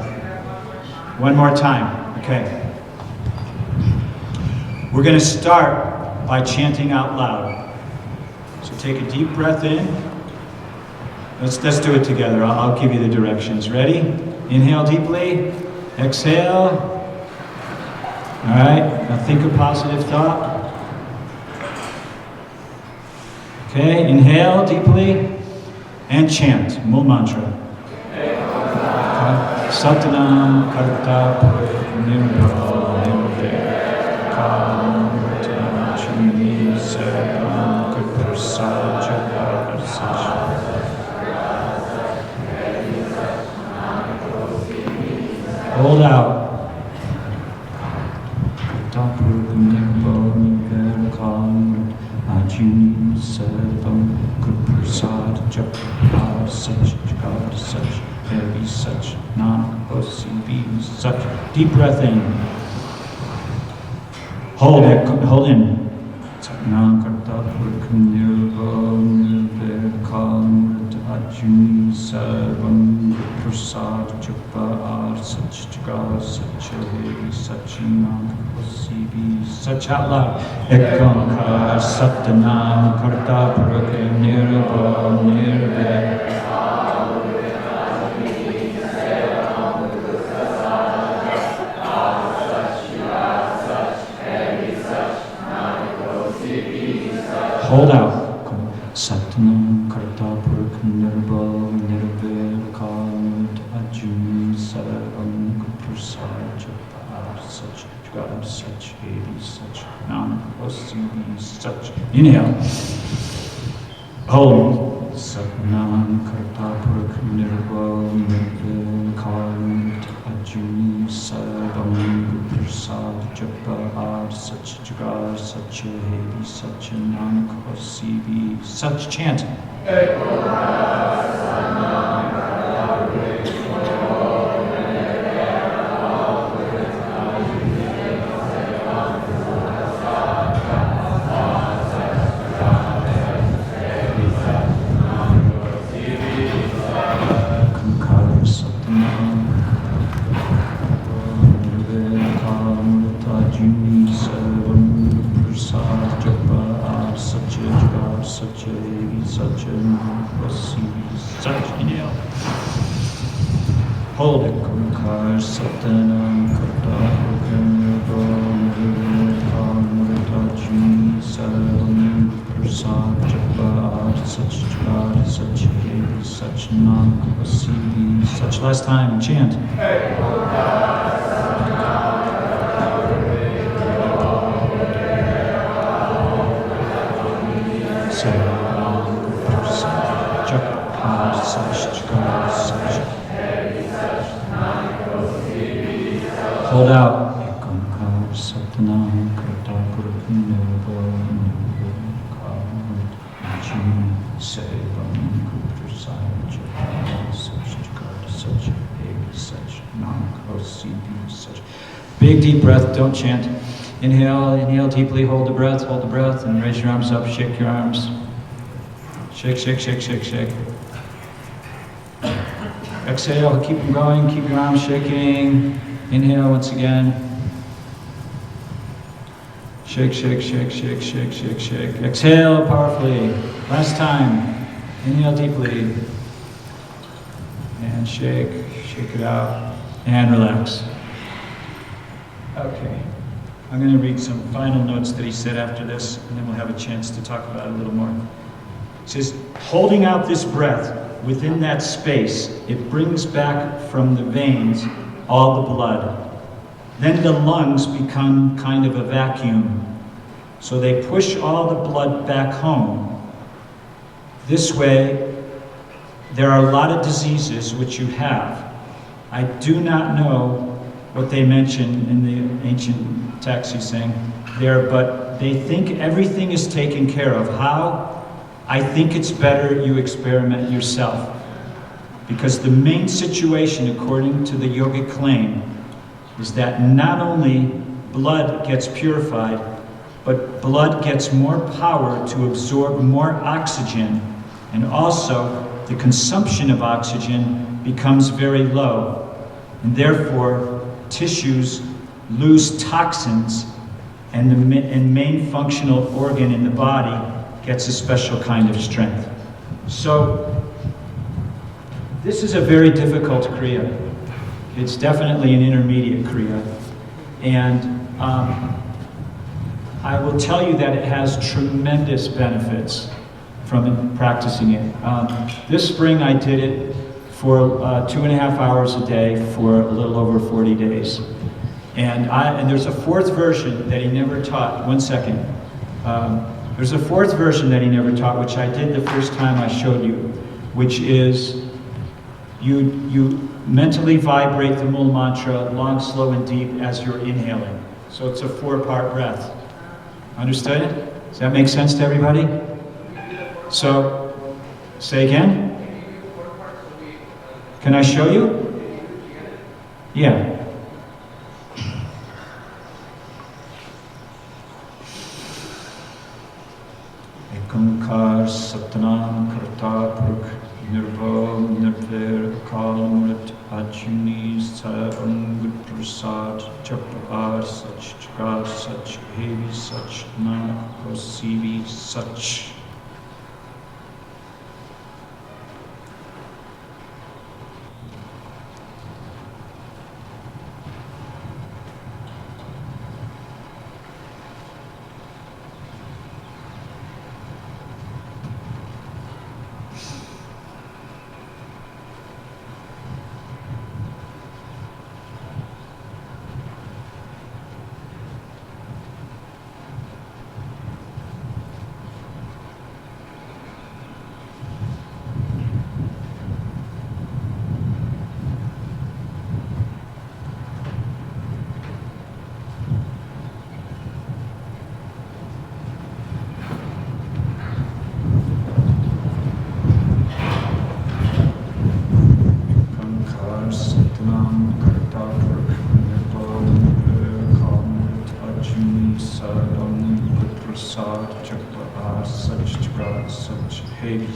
One more time, okay. We're going to start by chanting out loud. So take a deep breath in. Let's do it together. I'll give you the directions. Ready? Inhale deeply. Exhale. All right, now think a positive thought. Okay, inhale deeply and chant Mool mantra. Satnam Karta Purakh Nirbal Nirvair Akal Mrit Ajuni Sarvam Prasad Jagad Sach. Hold out. Ajuni Sarvam Prasad Jagad Sach Jagad Sach. heavy such, Nanak hosi be such. Deep breath in. Hold it, hold in. Satnam karta purkha nirvana nirvekam ajuni sarvam prasad japa ar sach jagar sach hevi sach Nanak hosi be such. Out loud. Ekam kar satnam karta purkha nirvana nirvekam hold out. Satnam karta purkha nirbal nirvekam ajuni sarvam prasad japa sach jagar sach hevi sach Nanak hosi be such. Inhale. Hold. Satnam karta purkha nirbal nirvekam ajuni sarvam prasad japa sach jagar sach hevi sach Nanak hosi be such. Chant. Hold it. Kumkar Satanam Karta Purkha Salam Prasad Japa Sach Jagar Sach Hevi Sach Nanak hosi such. Last time. Chant. Hold out. Ekam Satnam Karta Purkha Nirvana Ajuni Sarvam Prasad Japa Sach Jagar Sach Hevi Sach Nanak hosi be such. Big deep breath. Don't chant. Inhale. Inhale deeply. Hold the breath. Hold the breath, and raise your arms up. Shake your arms. Shake, shake, shake, shake, shake. Exhale, keep them going, keep your arms shaking. Inhale once again. Shake, shake, shake, shake, shake, shake, shake. Exhale powerfully. Last time. Inhale deeply. And shake it out. And relax. Okay. I'm going to read some final notes that he said after this, and then we'll have a chance to talk about it a little more. It says, holding out this breath within that space, it brings back from the veins all the blood. Then the lungs become kind of a vacuum. So they push all the blood back home. This way, there are a lot of diseases which you have. I do not know what they mention in the ancient texts he's saying there, but they think everything is taken care of. How? I think it's better you experiment yourself. Because the main situation, according to the yogic claim, is that not only blood gets purified, but blood gets more power to absorb more oxygen, and also the consumption of oxygen becomes very low, and therefore tissues lose toxins, and the main functional organ in the body gets a special kind of strength. So this is a very difficult Kriya. It's definitely an intermediate Kriya. And I will tell you that it has tremendous benefits from practicing it. This spring I did it for 2.5 hours a day for a little over 40 days. And there's a fourth version that he never taught. One second. There's a fourth version that he never taught, which I did the first time I showed you, which is you mentally vibrate the Mool Mantra long, slow, and deep as you're inhaling. So it's a 4-part breath. Understood? Does that make sense to everybody? So, say again? Can I show you? Yeah. Ekankar Satnam Karta Purukh Nirbhav Nirvair Akal Mrit Ajuni Sarangut Prasad Chapar Sach Chakar Sach Hevi Sach Nanak Prasivi Sach.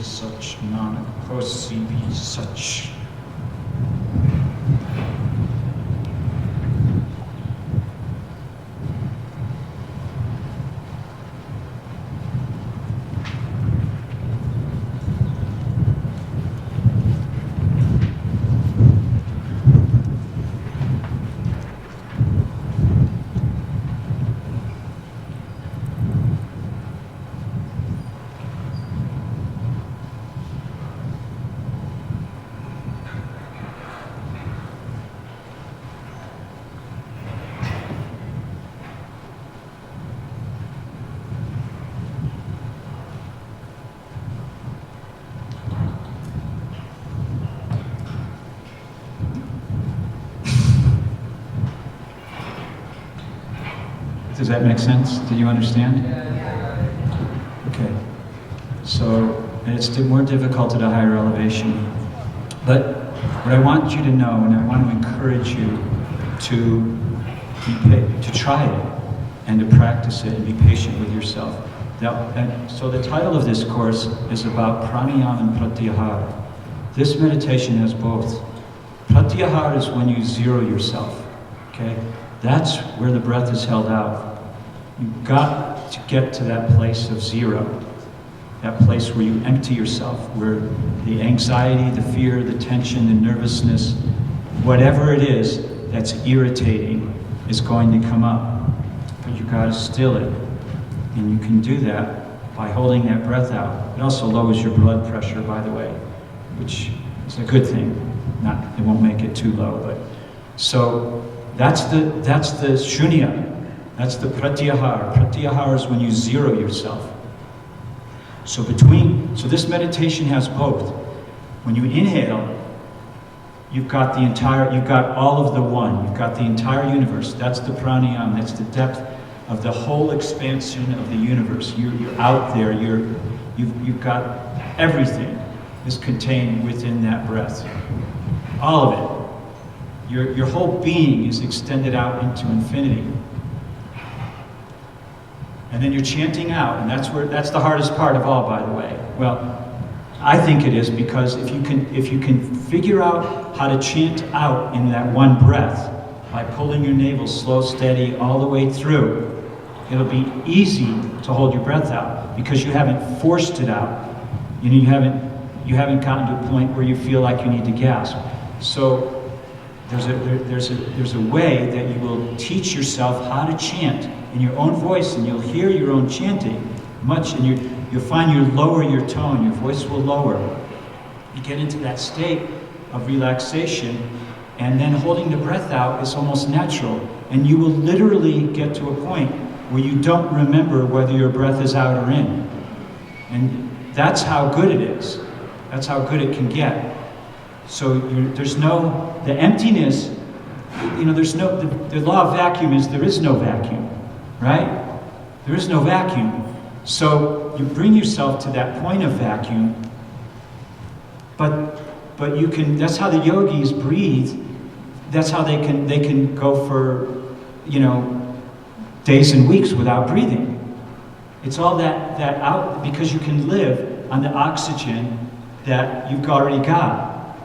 Such Nanak Prasivi Such. Does that make sense? Do you understand? Okay. So, and it's more difficult at a higher elevation. But what I want you to know, and I want to encourage you to try it and to practice it and be patient with yourself. So the title of this course is about Pranayam and Pratayahar. This meditation has both. Pratayahar is when you zero yourself. Okay? That's where the breath is held out. You've got to get to that place of zero, that place where you empty yourself, where the anxiety, the fear, the tension, the nervousness, whatever it is that's irritating is going to come up. But you've got to still it. And you can do that by holding that breath out. It also lowers your blood pressure, by the way, which is a good thing. It won't make it too low, but so that's the shunya. That's the pratyahar. Pratyahar is when you zero yourself. So this meditation has both. When you inhale, you've got all of the one. You've got the entire universe. That's the pranayam. That's the depth of the whole expansion of the universe. You're out there. You've got everything is contained within that breath. All of it. Your whole being is extended out into infinity. And then you're chanting out, and that's the hardest part of all, by the way. Well, I think it is, because if you can figure out how to chant out in that one breath by pulling your navel slow, steady, all the way through, it'll be easy to hold your breath out because you haven't forced it out. You haven't gotten to a point where you feel like you need to gasp. So there's a way that you will teach yourself how to chant in your own voice, and you'll hear your own chanting and you'll find you lower your tone, your voice will lower. You get into that state of relaxation, and then holding the breath out is almost natural, and you will literally get to a point where you don't remember whether your breath is out or in. And that's how good it is. That's how good it can get. So the emptiness, the law of vacuum is there is no vacuum, right? There is no vacuum. So you bring yourself to that point of vacuum, but but you can, that's how the yogis breathe. That's how they can go for, days and weeks without breathing. It's all that out, because you can live on the oxygen that you've already got.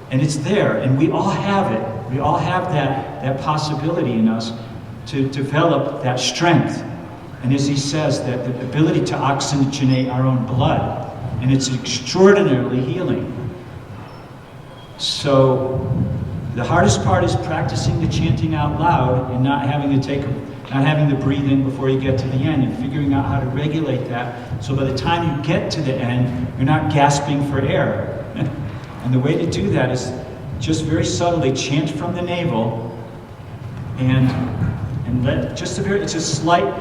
And it's there, and we all have it. We all have that possibility in us to develop that strength. And as he says, that the ability to oxygenate our own blood, and it's extraordinarily healing. So the hardest part is practicing the chanting out loud and not having to breathe in before you get to the end, and figuring out how to regulate that, so by the time you get to the end, you're not gasping for air. And the way to do that is just very subtly chant from the navel, and let it's a slight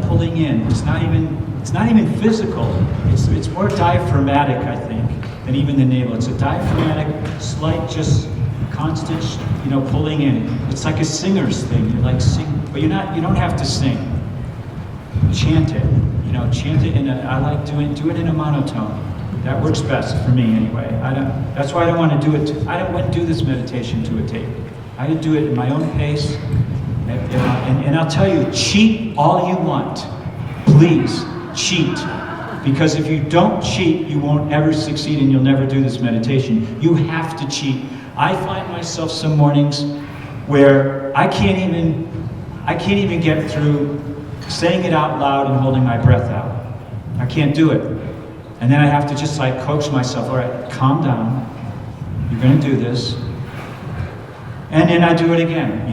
pulling in. It's not even physical. It's more diaphragmatic, I think, than even the navel. It's a diaphragmatic, slight, just constant, pulling in. It's like a singer's thing. You're like sing, but you don't have to sing. Chant it. Chant it I like do it in a monotone. That works best for me anyway. That's why I don't want to do it. I wouldn't do this meditation to a tape. I would do it in my own pace. And I'll tell you, cheat all you want. Please, cheat. Because if you don't cheat, you won't ever succeed, and you'll never do this meditation. You have to cheat. I find myself some mornings where I can't even get through saying it out loud and holding my breath out. I can't do it. And then I have to just coax myself, all right, calm down. You're going to do this. And then I do it again,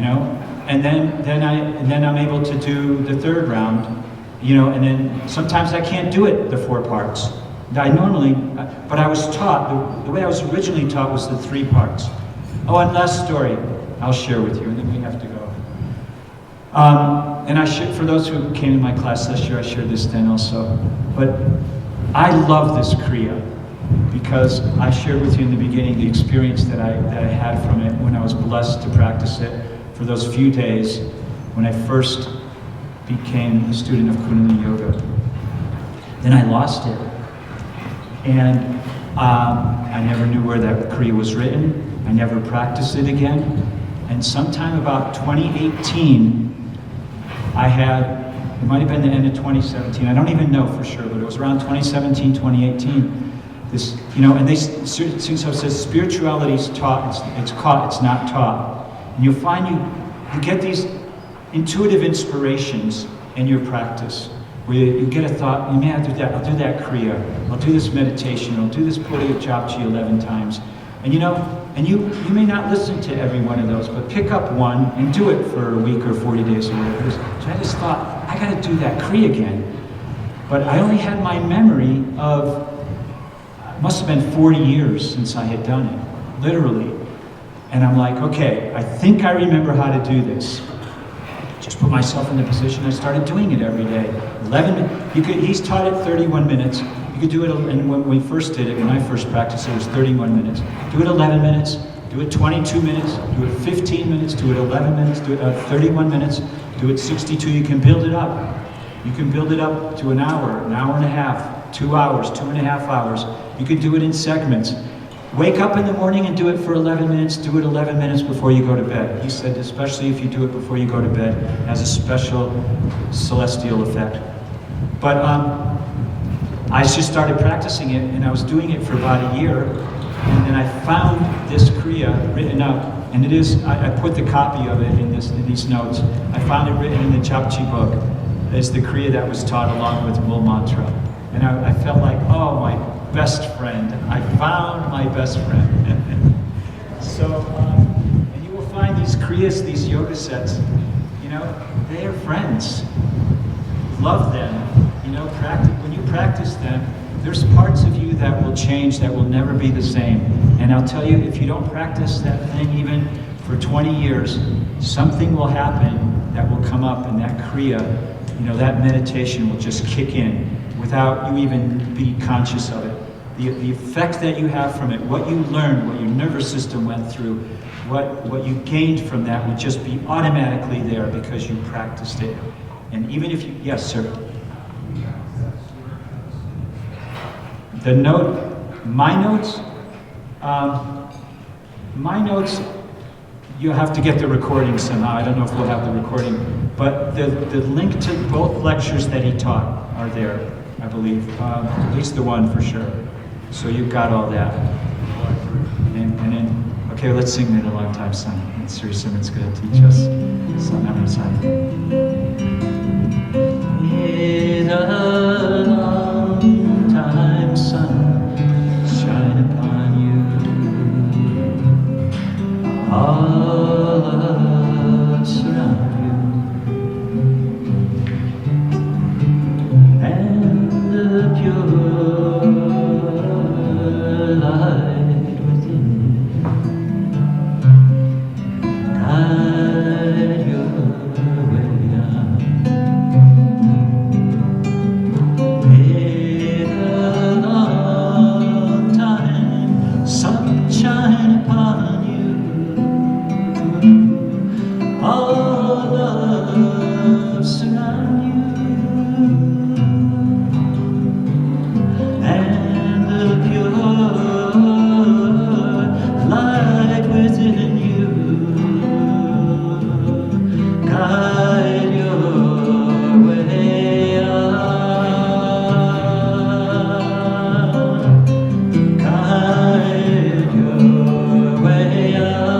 And then I'm able to do the third round, and then sometimes I can't do it, the 4 parts. But I was taught, the way I was originally taught was the 3 parts. Oh, and last story I'll share with you, and then we have to go. For those who came to my class last year, I shared this then also. But I love this Kriya, because I shared with you in the beginning the experience that I had from it when I was blessed to practice it for those few days when I first became a student of Kundalini Yoga. Then I lost it. And I never knew where that Kriya was written. I never practiced it again. And sometime about 2018, it might have been the end of 2017, I don't even know for sure, but it was around 2017, 2018. And Sikh Dharma says spirituality is taught, it's caught, it's not taught. And you'll find you get these intuitive inspirations in your practice, where you get a thought, you may have to do that, I'll do that Kriya, I'll do this meditation, I'll do this Pratayahar Japji 11 times. And you may not listen to every one of those, but pick up one and do it for a week or 40 days or whatever. So I just thought, I gotta do that Kriya again. But I only had my memory of, it must have been 40 years since I had done it, literally. And I'm like, okay, I think I remember how to do this. Just put myself in the position, I started doing it every day. He's taught it 31 minutes. You could do it, and when we first did it, when I first practiced it, was 31 minutes. Do it 11 minutes, do it 22 minutes, do it 15 minutes, do it 11 minutes, do it 31 minutes, do it 62. You can build it up. You can build it up to an hour and a half, 2 hours, 2.5 hours. You can do it in segments. Wake up in the morning and do it for 11 minutes, do it 11 minutes before you go to bed. He said, especially if you do it before you go to bed, it has a special celestial effect. But I just started practicing it, and I was doing it for about a year, and then I found this Kriya written out, and it is, I put the copy of it in these notes. I found it written in the Japji book. It's the Kriya that was taught along with Mool Mantra. And I felt like, oh, my best friend. I found my best friend. So, and you will find these Kriyas, these yoga sets, they are friends. Love them. When you practice them, there's parts of you that will change, that will never be the same. And I'll tell you, if you don't practice that thing even for 20 years, something will happen that will come up, and that Kriya, that meditation will just kick in without you even be conscious of it. The effect that you have from it, what you learned, what your nervous system went through, what you gained from that would just be automatically there because you practiced it. And even if you, yes, sir. The note My notes? My notes, you'll have to get the recording somehow. I don't know if we'll have the recording. But the link to both lectures that he taught are there, I believe. At least the one for sure. So you've got all that. And then, okay, let's sing Been a Long Time Son. And Sri Simon's going to teach us Summer Solstice. Been a long time, sun, shine upon you. All of surround you, and the pure light within you guide your way on. In a long time, sunshine upon you. All love surround you, and the pure light within you guide your way on, guide your way on,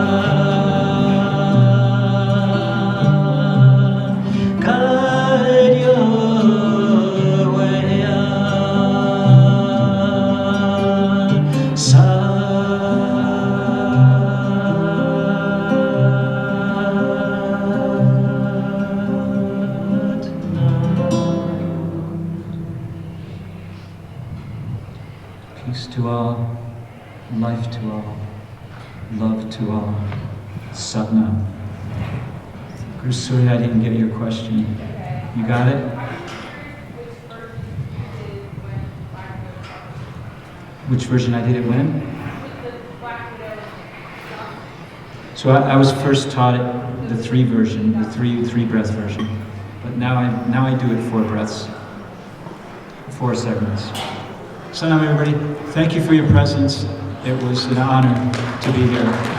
guide your way on, Peace to all, life to all, love to all, Sadhana. Guru Surya, I didn't get your question. You got it? Which version I did it when? So I was first taught it, the 3 version, the three breath version. But now I do it 4 breaths, 4 segments. So now everybody, thank you for your presence. It was an honor to be here.